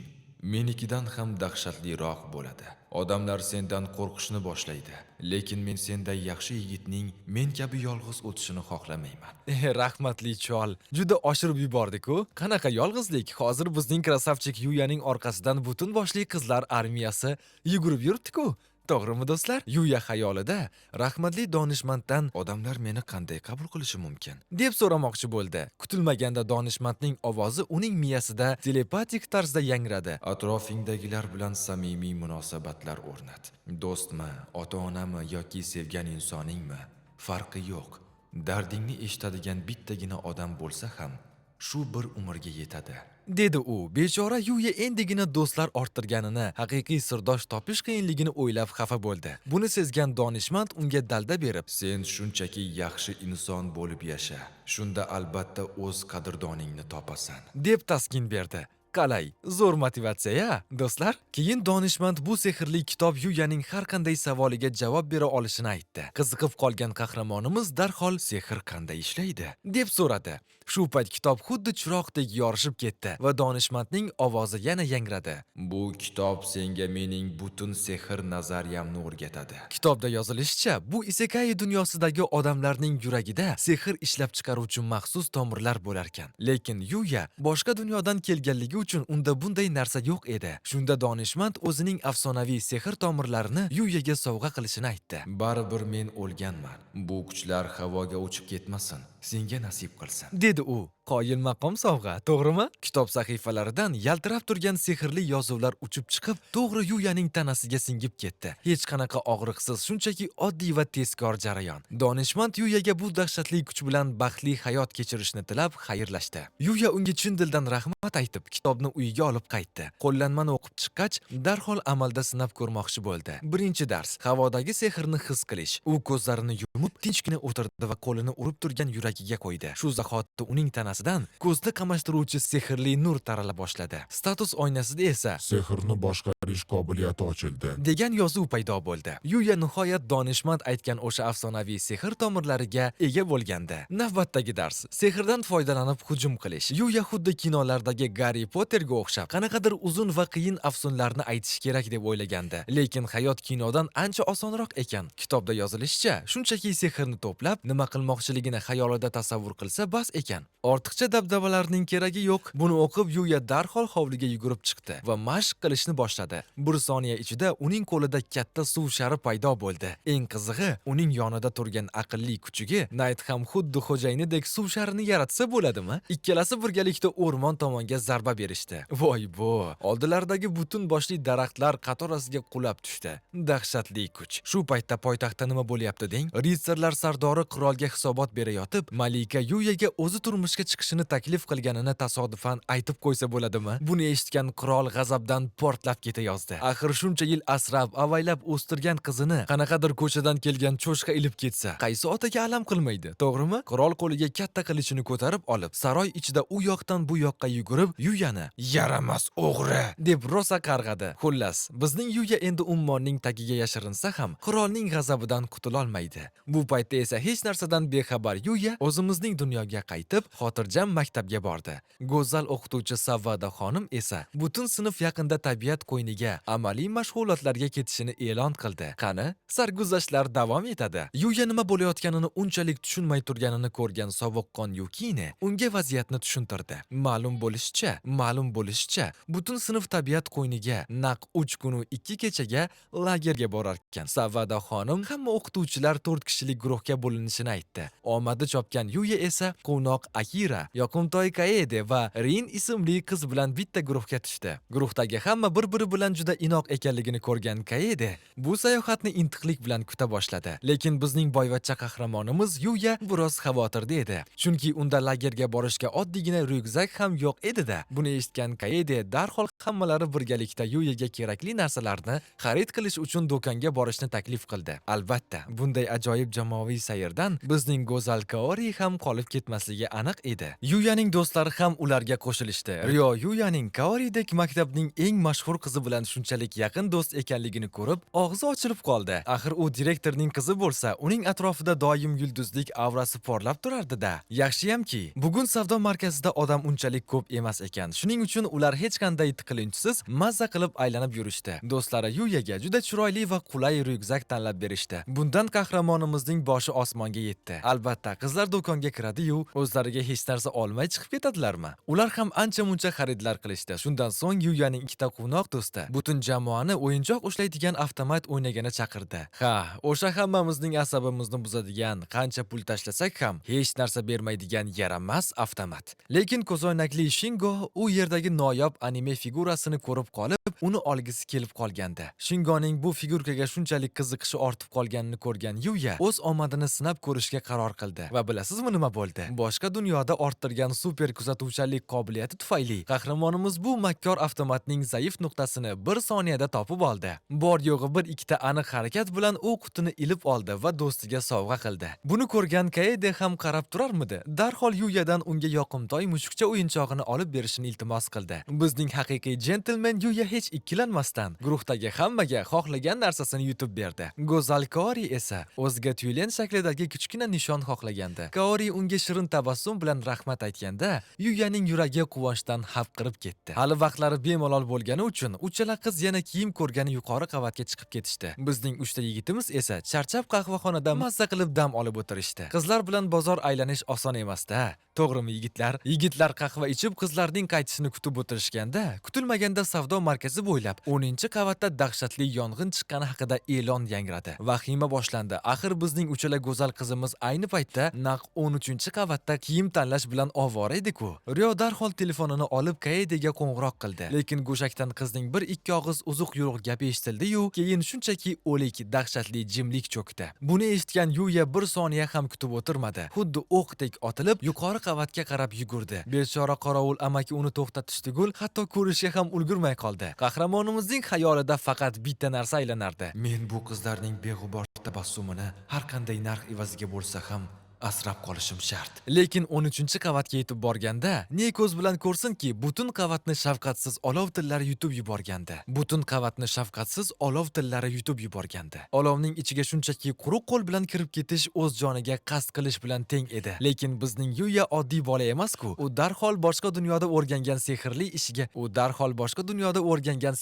menikidan ham dahshatliroq bo'ladi. Odamlar sendan qo'rqishni boshlaydi, lekin men senday yaxshi yigitning men kabi yolg'iz o'tishini xohlamayman." Rahmatli chol, juda oshirib yubordik-ku. Qanaqa yolg'izlik? Hozir bizning krasavchik Yuyaning orqasidan butun boshli qizlar armiyasi yugurib yuribdi-ku. To'g'rimi do'stlar? Yuya xayolida rahmatli donishmanddan odamlar meni qanday qabul qilishi mumkin deb so'ramoqchi bo'ldi. Kutilmaganda donishmandning ovozi uning miyasida telepatik tarzda yangradi. Atrofingdagilar bilan samimiy munosabatlar o'rnat. Do'stmi, ota-onami yoki sevgan insoningmi? Farqi yo'q. Dardingni eshitadigan bittagina odam bo'lsa ham shu bir umrga yetadi, dedi u. Bechora Yuya endigina do'stlar orttirganini, haqiqiy sirdosh topish qiyinligini o'ylab xafa bo'ldi. Buni sezgan donishmand unga dalda berib, sen shunchaki yaxshi inson bo'lib yasha. Shunda albatta o'z qadrdoningni topasan, deb taskin berdi. Qalay, zo'r motivatsiya-ya, do'stlar. Keyin donishmand bu sehrli kitob Yuyaning har qanday savoliga javob bera olishini aytdi. Qiziqib qolgan qahramonimiz darhol sehr qanday ishlaydi deb so'radi. Shu payt kitob xuddi chiroqdek yorishib ketdi va donishmandning ovozi yana yangradi. Bu kitob senga mening butun sehr nazariyamni o'rgatadi. Kitobda yozilishicha, bu isekai dunyosidagi odamlarning yuragida sehr ishlab chiqaruvchi maxsus tomirlar bo'lar ekan. Lekin Yuya boshqa dunyodan kelganligi uchun unda bunday narsa yo'q edi. Shunda donishmand o'zining afsonaviy sehr tomirlarini Yuyaga sovg'a qilishini aytdi. Baribir men o'lganman. Bu kuchlar havoga uchib ketmasin. Senga nasib qilsin, dedi u. Qoyil maqom sovg'a, to'g'rimi? Kitob sahifalaridan yaltirab turgan sehrli yozuvlar uchib chiqib, to'g'ri Yuyaning tanasiga singib ketdi. Hech qanaqa og'riqsiz, shunchaki oddiy va tezkor jarayon. Donishmand Yuyaga bu dahshatli kuch bilan baxtli hayot kechirishni tilab xayrlashdi. Yuya unga chin dildan rahmat aytib, kitobni uyiga olib qaytdi. Qo'llanmani o'qib chiqqach, darhol amalda sinab ko'rmoqchi bo'ldi. Birinchi dars: havodagi sehrni his qilish. U ko'zlarini yumib, tinchgina o'tirdi va qo'lini urib turgan yuragiga qo'ydi. Shu zahotda uning tanasidan ko'zni qamashtiruvchi sehrli nur tarala boshladi. Status oynasida esa Sehrni boshqarish qobiliyati ochildi. degan yozuv paydo bo'ldi. Yuya nihoyat donishmand aytgan o'sha afsonaviy sehr tomirlariga ega bo'lgandi. Navbatdagi dars: sehrdan foydalanib hujum qilish. Yuya xuddi kinolardagi Garri Potterga o'xshab qanaqadir uzun va qiyin afsunlarni aytish kerak deb o'ylagandi. Lekin hayot kinodan ancha osonroq ekan. Kitobda yozilishicha, shunchaki sehrni to'plab, nima qilmoqchiligini xayolida tasavvur qilsa bas ekan. Ortiqcha dabdabalarning keragi yo'q. Buni o'qib Yuya darhol hovliga yugurib chiqdi va mashq qilishni boshladi. Bir soniya ichida uning qo'lida katta suv shari paydo bo'ldi. Eng qizig'i, uning yonida turgan aqlli kuchugi Nayt ham xuddi xo'jayinidek suv sharini yaratsa bo'ladimi? Ikkalasi birgalikda o'rmon tomonga zarba berishdi. Voy bo! Oldilaridagi butun boshli daraxtlar qatorasiga qulab tushdi. Dahshatli kuch. Shu paytda poytaxtda nima bo'lyapti deng? Ritsarlar sardori qirolga hisobot berayotib, malika Yuyaga o'zi turmushga chiqishini taklif qilganini tasodifan aytib qo'ysa bo'ladimi? Buni eshitgan qirol g'azabdan portlab ketayozdi. Axir shuncha yil asrab, avaylab o'stirgan qizini qanaqadir ko'chadan kelgan cho'chqa ilib ketsa, qaysi otaga alam qilmaydi, to'g'rimi? Qirol qo'liga katta qilichini ko'tarib olib, saroy ichida u yoqdan bu yoqqa yugurib, Yuyani "Yaramas o'g'ri" deb rosa qarg'adi. Xullas, bizning Yuya endi ummonning tagiga yashirinsa ham qirolning g'azabidan qutulolmaydi. Bu paytda esa hech narsadan bexabar Yuya o'zimizning dunyoga qaytib, xotirjam maktabga bordi. Go'zal o'qituvchi Savvada xonim esa butun sinf yaqinda tabiat qo'yniga amaliy mashg'ulotlarga ketishini e'lon qildi. Qani, sarguzashtlar davom etadi. Yuya nima bo'layotganini unchalik tushunmay turganini ko'rgan sovuqqon Yukine unga vaziyatni tushuntirdi. Ma'lum bo'lishicha, butun sinf tabiat qo'yniga naq 3 kun 2 kechaga lagerga borar ekan. Savvada xonim hamma o'qituvchilar 4 kishilik guruhga bo'linishini aytdi. Omadi chopgan Yuya esa quvnoq Akira, yoqimtoy Kaede va Rin ismli qiz bilan bitta guruhga tushdi. Guruhdagi hamma bir-biri bilan juda inoq ekanligini ko'rgan Kaede bu sayohatni intiqlik bilan kuta boshladi. Lekin bizning boyvachcha qahramonimiz Yuya biroz xavotirda edi. Chunki unda lagerga borishga oddiygina ryukzak ham yo'q edi-da. Buni eshitgan Kaede darhol hammalari birgalikda Yuyaga kerakli narsalarni xarid qilish uchun do'konga borishni taklif qildi. Albatta, bunday ajoyib jamoaviy sayrdan bizning go'zal Kaori ham qolib ketmasligi aniq edi. Yuyaning do'stlari ham ularga qo'shilishdi. Ryo Yuyaning Kaoridek maktabning eng mashhur qizi bilan shunchalik yaqin do'st ekanligini ko'rib, og'zi ochilib qoldi. Axir u direktorning qizi bo'lsa, uning atrofida doim yulduzlik aurasi porlab turardi-da. Yaxshiyamki, bugun savdo markazida odam unchalik ko'p emas ekan. Shuning uchun ular hech qanday tiqilinchsiz mazza qilib aylanib yurishdi. Do'stlari Yuyaga juda chiroyli va qulay ryukzak tanlab berishdi. Bundan qahramonimizning boshi osmonga yetdi. Albatta, qizlar do'konga kiradi-yu, o'zlariga hech narsa olmay chiqib ketadilarmi? Ular ham ancha-muncha xaridlar qilishdi. Shundan so'ng Yuyaning ikkita quvnoq do'sti butun jamoani o'yinchoq ushlaydigan avtomat o'ynagani chaqirdi. Ha, o'sha hammamizning asabimizni buzadigan, qancha pul tashlasak ham hech narsa bermaydigan yaramas avtomat. Lekin ko'zoynakli Shingo u yerdagi noyob anime figurasini ko'rib qolib, uni olgisi kelib qolgandi. Shingoning bu figurkaga shunchalik qiziqishi ortib qolganini ko'rgan Yuya o'z omadini sinab ko'rishga qaror qildi. Va bilasizmi nima bo'ldi? Boshqa dunyoda orttirgan super kuzatuvchanlik qobiliyati tufayli qahramonimiz bu makkor avtomatning zaif nuqtasini bir soniyada topib oldi. Bor yo'g'i bir ikkita aniq harakat bilan u qutini ilib oldi va do'stiga sovg'a qildi. Buni ko'rgan Kaede ham qarab turarmidi? Darhol Yuyadan unga yoqimtoy mushukcha o'yinchog'ini olib berishini iltimos qildi. Bizning haqiqiy jentelmen Yuya hech ikkilanmasdan guruhdagi hammaga xohlagan narsasini yutib berdi. Go'zal Kaori esa o'ziga tuyulan shaklidagi kichkina nishon xohlagandi. Kaori unga shirin tabassum bilan rahmat aytganda, Yuyaning yuragi quvonchdan hapriqib ketdi. Hali vaqtlari bemalol bo'lgani uchun uchala qiz yana kiyim ko'rgani yuqori qavatga chiqib ketishdi. Bizning uchta yigitimiz esa charchab qahvaxonada mazza qilib dam olib o'tirishdi. Qizlar bilan bozor aylanish oson emas-da. To'g'rimi yigitlar? Yigitlar qahva ichib qizlarning qaytishini kutib o'tirishganda, kutilmaganda savdo markazi bo'ylab 10-qavatda dahshatli yong'in chiqqani haqida e'lon yangradi. Vahima boshlandi. Axir bizning uchala go'zal qizimiz ayni paytda naq 13-qavatda kiyim tanlash bilan ovora edi-ku. Ryo darhol telefonini olib Kaedega qo'ng'iroq qildi. Lekin go'shakdan qizning bir ikki og'iz uzuq-yuluq gapi eshitildi-yu, keyin shunchaki o'lik dahshatli jimlik cho'kdi. Buni eshitgan Yuya bir soniya ham kutib o'tirmadi. Xuddi o'qdek otilib, yuqori qavatga qarab yugurdi. Bechora qorovul amaki uni to'xtatishdi-gul, hatto ko'rishga ham ulgurmay qoldi. Qahramonimizning xayolida faqat bitta narsa aylanardi. Men bu qizlarning beg'ubor tabassumini har qanday narx evaziga bo'lsa ham asrab qolishim shart. Lekin 13-qavatga yetib borganda, ne ko'z bilan ko'rsinki, butun qavatni shafqatsiz olov tillari yutib yuborgandi. Butun qavatni shafqatsiz olov tillari yutib yuborgandi. Olovning ichiga shunchaki quruq qo'l bilan kirib ketish o'z joniga qasd qilish bilan teng edi. Lekin bizning Yuya oddiy bola emas-ku. U darhol boshqa dunyoda o'rgangan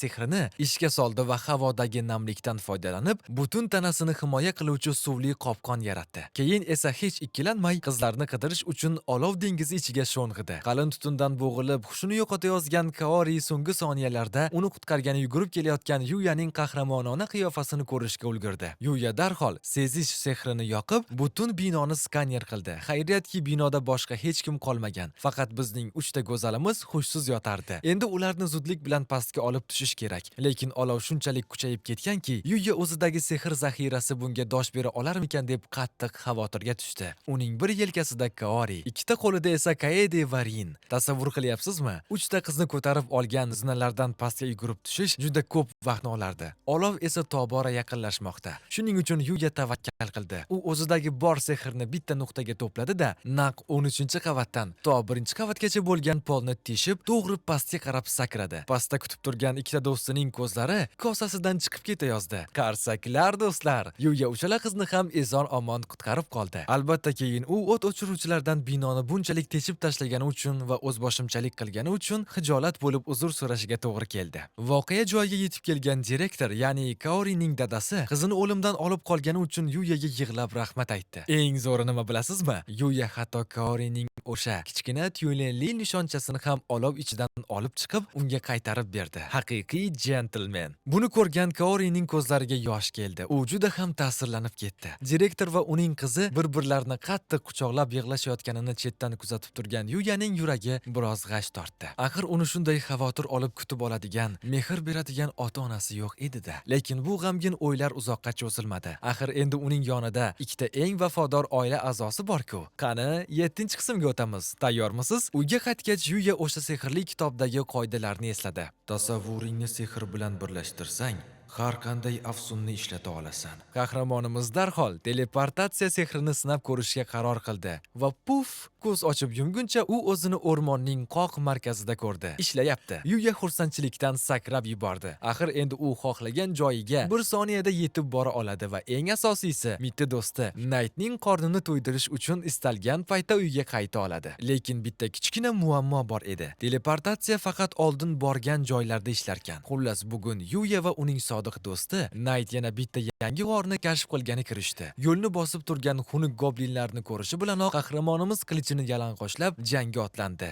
sehrini ishga soldi va havodagi namlikdan foydalanib, butun tanasini himoya qiluvchi suvli qopqon yaratdi. Keyin esa hech ikkilanmay qizlarni qidirish uchun olov dengizi ichiga sho'ng'idi. Qalin tutundan bo'g'ilib, hushini yo'qotayozgan Kaori so'nggi soniyalarda uni qutqargani yugurib kelayotgan Yuyaning qahramonona qiyofasini ko'rishga ulgurdi. Yuya darhol sezish sehrini yoqib, butun binoni skaner qildi. Xayriyatki binoda boshqa hech kim qolmagan. Faqat bizning uchta go'zalimiz hushsiz yotardi. Endi ularni zudlik bilan pastga olib tushish kerak. Lekin olov shunchalik kuchayib ketganki, Yuya o'zidagi sehr zaxirasi bunga dosh bera olarmikan deb qattiq xavotirga tushdi. Uning bir yelkasida Kaori, ikkita qo'lida esa Kaede va Rin. Tasavvur qilyapsizmi? Uchta qizni ko'tarib olgan zinalardan pastga yugurib tushish juda ko'p vaqtni olardi. Olov esa tobora yaqinlashmoqda. Shuning uchun Yuya tavakkal qildi. U o'zidagi bor sehrni bitta nuqtaga to'pladi-da, naq 13-qavatdan to 1-qavatgacha bo'lgan polni teshib, to'g'ri pastga qarab sakradi. Pastda kutib turgan ikkita do'stining ko'zlari kosasidan chiqib ketayozdi. Qarsaklar do'stlar. Yuya uchala qizni ham eson-omon qutqarib qoldi. Albatta keyin u o't o'chiruvchilardan binoni bunchalik teshib tashlagani uchun va o'zboshimchalik qilgani uchun xijolat bo'lib uzr so'rashiga to'g'ri keldi. Voqea joyiga yetib kelgan direktor, ya'ni Kaorining dadasi, qizini o'limdan olib qolgani uchun Yuyaga yig'lab rahmat aytdi. Eng zo'ri nima bilasizmi? Yuya hatto Kaorining o'sha kichkina tyulenli nishonchasini ham olov ichidan olib chiqib, unga qaytarib berdi. Haqiqiy jentelmen. Buni ko'rgan Kaorining ko'zlariga yosh keldi. U juda ham ta'sirlanib ketdi. Direktor va uning qizi bir-birlarini qattiq quchoqlab yig'lashayotganini chetdan kuzatib turgan Yuyaning yuragi biroz g'ash tortdi. Axir uni shunday xavotir olib kutib oladigan, mehr beradigan ota-onasi yo'q edi-da. Lekin bu g'amgin o'ylar uzoqqa cho'zilmadi. Axir endi uning yonida ikkita eng vafodor oila a'zosi bor-ku. Qani, 7-qismga o'tamiz. Tayyormisiz? Uyga qaytgach Yuya o'sha sehrli kitobdagi qoidalarni esladi. Tasavvuringni sehr bilan birlashtirsang, har qanday afsunni ishlata olasan. Qahramonimiz darhol teleportatsiya sehrini sinab ko'rishga qaror qildi va puf, ko'z ochib yumguncha u o'zini o'rmonning qoq markazida ko'rdi. Ishlayapti. Yuya xursandchilikdan sakrab yubordi. Axir endi u xohlagan joyiga bir soniyada yetib bora oladi va eng asosiysi, mitti do'sti Nightning qornini to'ydirish uchun istalgan paytda uyga qayta oladi. Lekin bitta kichkina muammo bor edi. Teleportatsiya faqat oldin borgan joylarda ishlarkan. Xullas bugun Yuya va uning sodiq do'sti Night yana bitta yangi g'orni kashf qilgani kirishdi. Yo'lni bosib turgan xunuk goblinlarni ko'rishi bilanoq qahramonimiz qilichini yalang'ochlab jangga otlandi.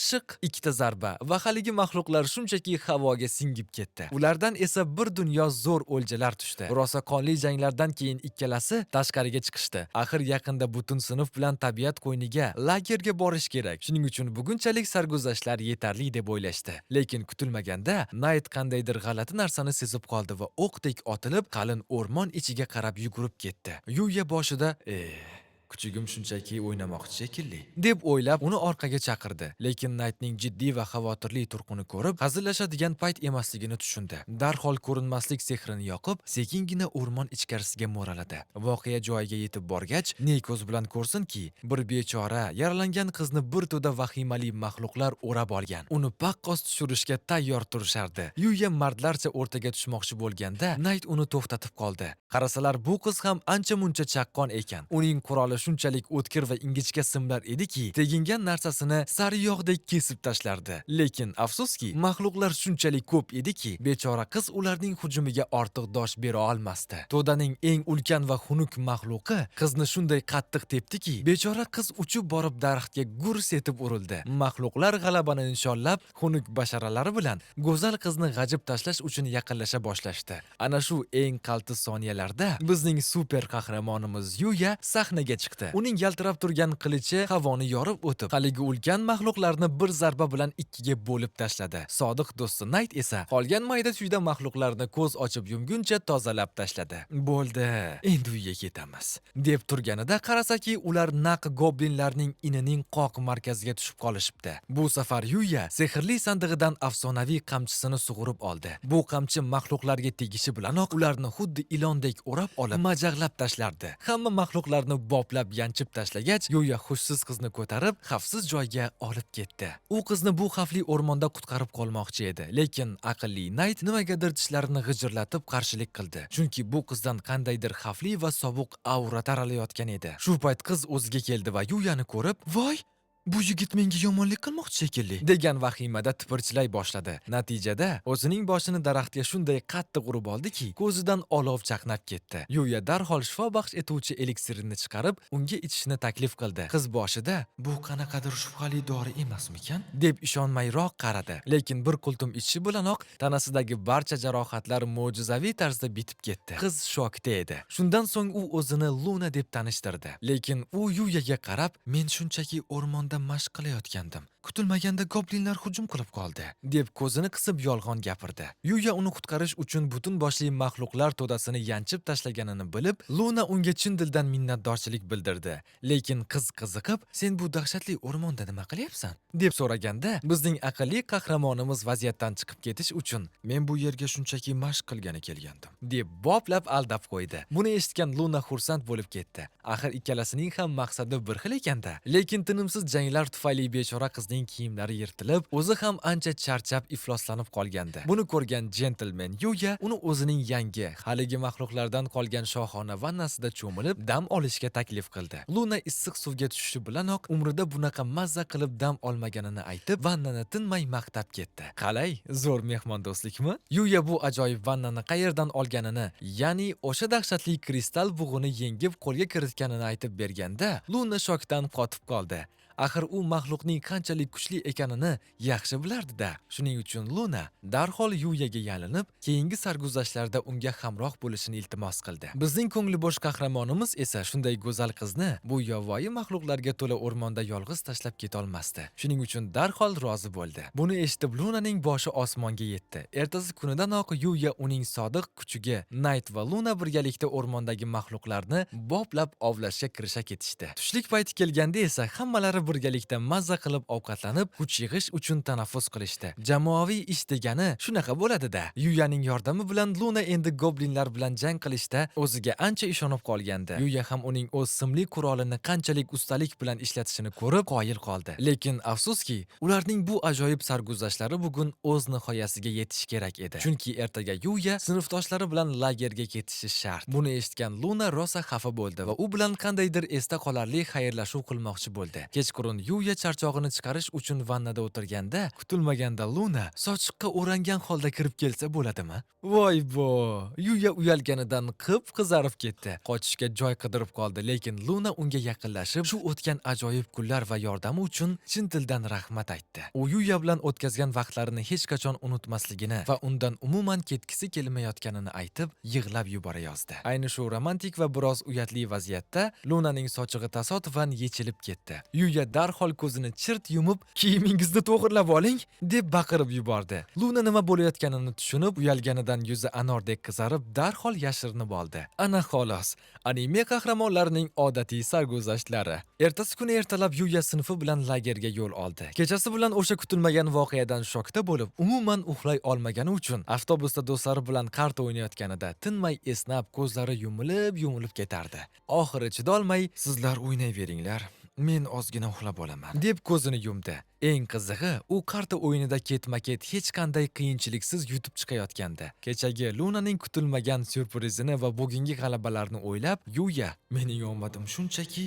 Shiq ikkita zarba va haligi maxluqlar shunchaki havoga singib ketdi. Ulardan esa bir dunyo zo'r o'ljalar tushdi. Rosa qonli janglardan keyin ikkalasi tashqariga chiqishdi. Axir yaqinda butun sinf bilan tabiat qo'yniga lagerga borish kerak. Shuning uchun bugunchalik sarguzashtlar yetarli deb o'ylashdi. Lekin kutilmaganda Nayt qandaydir g'alati narsani sezib qoldi va o'qdek otilib qalin o'rmon ichiga qarab yugurib ketdi. Yuya boshida kuchugim shunchaki o'ynamoqchi shekilli deb o'ylab uni orqaga chaqirdi. Lekin Naytning jiddiy va xavotirli turqini ko'rib, hazillashadigan payt emasligini tushundi. Darhol ko'rinmaslik sehrini yoqib, sekingina o'rmon ichkarisiga mo'raladi. Voqea joyiga yetib borgach, ne ko'z bilan ko'rsinki, bir bechora yaralangan qizni bir to'da vahimali maxluqlar o'rab olgan. Uni paqqos tushirishga tayyor turishardi. Yuya mardlarcha o'rtaga tushmoqchi bo'lganda, Nayt uni to'xtatib qoldi. Qarasalar bu qiz ham ancha-muncha chaqqon ekan. Uning quroli shunchalik o'tkir va ingichka simlar ediki, tegingan narsasini sariyog'dek kesib tashlardi. Lekin afsuski, maxluqlar shunchalik ko'p ediki, bechora qiz ularning hujumiga ortiq dosh bera olmasdi. To'daning eng ulkan va xunuk maxluqi qizni shunday qattiq tepdiki, bechora qiz uchib borib daraxtga gurs etib urildi. Maxluqlar g'alabani nishonlab, xunuk basharalari bilan go'zal qizni g'ajib tashlash uchun yaqinlasha boshlashdi. Ana shu eng qaltis soniyalarda bizning super qahramonimiz Yuya sahnaga chiqdi. Uning yaltirab turgan qilichi havoni yorib o'tib, haligi ulkan maxluqlarni bir zarba bilan ikkiga bo'lib tashladi. Sodiq do'sti Nayt esa qolgan mayda-chuyda maxluqlarni ko'z ochib yumguncha tozalab tashladi. Bo'ldi, endi uyga ketamiz deb turganida qarasaki, ular naq goblinlarning inining qoq markaziga tushib qolishibdi. Bu safar Yuya sehrli sandig'idan afsonaviy qamchisini sug'urib oldi. Bu qamchi maxluqlarga tegishi bilanoq ularni xuddi ilondek o'rab olib, majag'lab tashlardi. Hamma maxluqlarni boplab yanchib tashlagach, Yuya xushsiz qizni ko'tarib, xavfsiz joyga olib ketdi. U qizni bu xavfli o'rmonda qutqarib qolmoqchi edi, lekin aqlli Nayt nimagadir tishlarini g'ijirlatib qarshilik qildi. Chunki bu qizdan qandaydir xavfli va sovuq aura taralayotgan edi. Shu payt qiz o'ziga keldi va Yuyani ko'rib, "Voy, bu yigit menga yomonlik qilmoqchi shekilli" degan vahimada tipirchilay boshladi. Natijada o'zining boshini daraxtga shunday qattiq urib oldiki, ko'zidan olov chaqnab ketdi. Yuya darhol shifo baxsh etuvchi eliksirini chiqarib, unga ichishni taklif qildi. Qiz boshida "Bu qanaqadir shubhali dori emasmikan?" deb ishonmayroq qaradi. Lekin bir qultum ichishi bilanoq tanasidagi barcha jarohatlar mo'jizaviy tarzda bitib ketdi. Qiz shokda edi. Shundan so'ng u o'zini Luna deb tanishtirdi. Lekin u Yuyaga qarab, "Men shunchaki o'rmonda mashq qilayotgandim. Kutilmaganda goblinlar hujum qilib qoldi" deb ko'zini qisib yolg'on gapirdi. Yuya uni qutqarish uchun butun boshli maxluqlar to'dasini yanchib tashlaganini bilib, Luna unga chin dildan minnatdorchilik bildirdi. Lekin qiz qiziqib, "Sen bu dahshatli o'rmonda nima qilyapsan?" deb so'raganda, bizning aqlli qahramonimiz vaziyatdan chiqib ketish uchun "Men bu yerga shunchaki mashq qilgani kelgandim" deb boplab aldab qo'ydi. Buni eshitgan Luna xursand bo'lib ketdi. Axir ikkalasining ham maqsadi bir xil ekanda. Lekin tinimsiz janglar tufayli bechora qizning kiyimlari yirtilib, o'zi ham ancha charchab ifloslanib qolgandi. Buni ko'rgan jentelmen Yuya uni o'zining yangi, haligi maxluqlardan qolgan shohona vannasida cho'milib, dam olishga taklif qildi. Luna issiq suvga tushishi bilanoq umrida bunaqa mazza qilib dam olmaganini aytib, vannani tinmay maqtab ketdi. Qalay, zo'r mehmondo'stlikmi? Yuya bu ajoyib vannani qayerdan olganini, ya'ni o'sha dahshatli kristal bug'uni yengib qo'lga kiritganini aytib berganda, Luna shokdan qotib qoldi. Axir u maxluqning qanchalik kuchli ekanini yaxshi bilardi-da. Shuning uchun Luna darhol Yuyaga yalinib, keyingi sarguzashtlarda unga hamroh bo'lishini iltimos qildi. Bizning ko'ngli bo'sh qahramonimiz esa shunday go'zal qizni bu yovvoyi maxluqlarga to'la o'rmonda yolg'iz tashlab keta olmasdi. Shuning uchun darhol rozi bo'ldi. Buni eshitib Lunaning boshi osmonga yetdi. Ertasi kunidanoq Yuya uning sodiq kuchiga Nayt va Luna birgalikda o'rmondagi maxluqlarni boplab ovlashga kirisha ketishdi. Tushlik payti kelganda esa hammalari birgalikda mazza qilib ovqatlanib, kuch yig'ish uchun tanaffus qilishdi. Jamoaviy ish degani shunaqa bo'ladi-da. Yuyaning yordami bilan Luna endi goblinlar bilan jang qilishda o'ziga ancha ishonib qolgandi. Yuya ham uning o'z simli qurolini qanchalik ustalik bilan ishlatishini ko'rib qoyil qoldi. Lekin afsuski, ularning bu ajoyib sarguzashtlari bugun o'z nihoyasiga yetish kerak edi. Chunki ertaga Yuya sinfdoshlari bilan lagerga ketishi shart. Buni eshitgan Luna rosa xafa bo'ldi va u bilan qandaydir esda qolarli xayrlashuv qilmoqchi bo'ldi. kechqurun Yuya charchog'ini chiqarish uchun vannada o'tirganda, kutilmaganda Luna sochiqqa o'rangan holda kirib kelsa bo'ladimi? Voy bo! Yuya uyalganidan qip-qizarib ketdi. Qochishga joy qidirib qoldi, lekin Luna unga yaqinlashib, shu o'tgan ajoyib kunlar va yordami uchun chin dildan rahmat aytdi. U Yuya bilan o'tkazgan vaqtlarini hech qachon unutmasligini va undan umuman ketgisi kelmayotganini aytib, yig'lab yuborayozdi. Ayni shu romantik va biroz uyatli vaziyatda Lunaning sochig'i tasodifan yechilib ketdi. Yuya darhol ko'zini chirt yumib, "Kiyimingizni to'g'irlab oling!" deb baqirib yubordi. Luna nima bo'layotganini tushunib, uyalganidan yuzi anordek qizarib, darhol yashirinib oldi. Ana xolos, anime qahramonlarining odatiy sarguzashtlari. Ertasi kuni ertalab Yuya sinfi bilan lagerga yo'l oldi. Kechasi bilan o'sha kutilmagan voqeadan shokda bo'lib, umuman uxlay olmagani uchun avtobusda do'stlari bilan karta o'ynayotganida tinmay esnab, ko'zlari yumilib ketardi. Oxiri chidolmay, "Sizlar o'ynayveringlar, men ozgina uxlab olaman", deb ko'zini yumdi. Eng qizig'i, u karta o'yinida ketma-ket hech qanday qiyinchiliksiz yutib chiqayotgandi. Kechagi Lunaning kutilmagan syurprizini va bugungi g'alabalarni o'ylab, Yuya, "Mening omadim shunchaki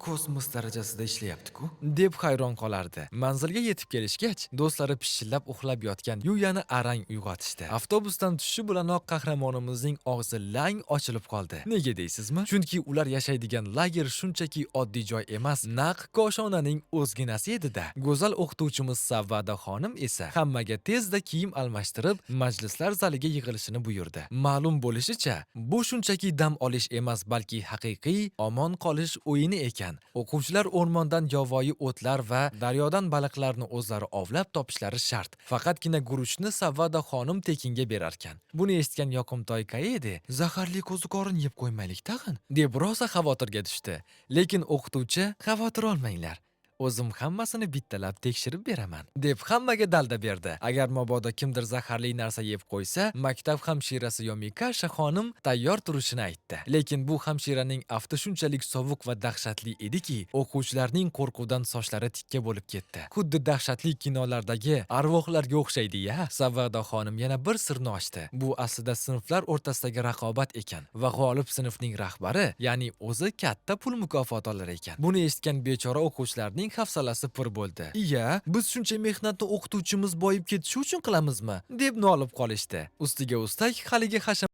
kosmos darajasida ishlayapti-ku", deb hayron qolardi. Manzilga yetib kelishgach, do'stlari pishillab uxlab yotgan Yuyani arang uyg'otishdi. Avtobusdan tushishi bilanoq qahramonimizning og'zi lang ochilib qoldi. Nega deysizmi? Chunki ular yashaydigan lager shunchaki oddiy joy emas, naq koshonaning o'zginasi edi-da. Go'zal o'qituvchimiz Savvada xonim esa hammaga tezda kiyim almashtirib, majlislar zaliga yig'ilishini buyurdi. Ma'lum bo'lishicha, bu shunchaki dam olish emas, balki haqiqiy omon qolish o'yini ekan. O'quvchilar o'rmondan yovvoyi o'tlar va daryodan baliqlarni o'zlari ovlab topishlari shart. Faqatgina guruchni Savvada xonim tekinga berar ekan. Buni eshitgan yoqimtoy Kaede, "Zaharli qo'ziqorin yeb qo'ymaylik tag'in", deb rosa xavotirga tushdi. Lekin o'qituvchi, "Xavotir olmanglar, o'zim hammasini bittalab tekshirib beraman", deb hammaga dalda berdi. Agar mabodo kimdir zaharli narsa yeb qo'ysa, maktab hamshirasi Yomikasha xonim tayyor turishini aytdi. Lekin bu hamshiraning afti shunchalik sovuq va dahshatli ediki, o'quvchilarning qo'rquvdan sochlari tikka bo'lib ketdi. Xuddi dahshatli kinolardagi arvohlarga o'xshaydi-ya. Savvada xonim yana bir sirni ochdi. Bu aslida sinflar o'rtasidagi raqobat ekan va g'olib sinfning rahbari, ya'ni o'zi katta pul mukofoti olar ekan. Buni eshitgan bechora o'quvchilarning hafsalasi pir bo'ldi. "Iya, biz shuncha mehnatni o'qituvchimiz boyib ketishi uchun qilamizmi?" deb nolib qolishdi. Ustiga ustak haligi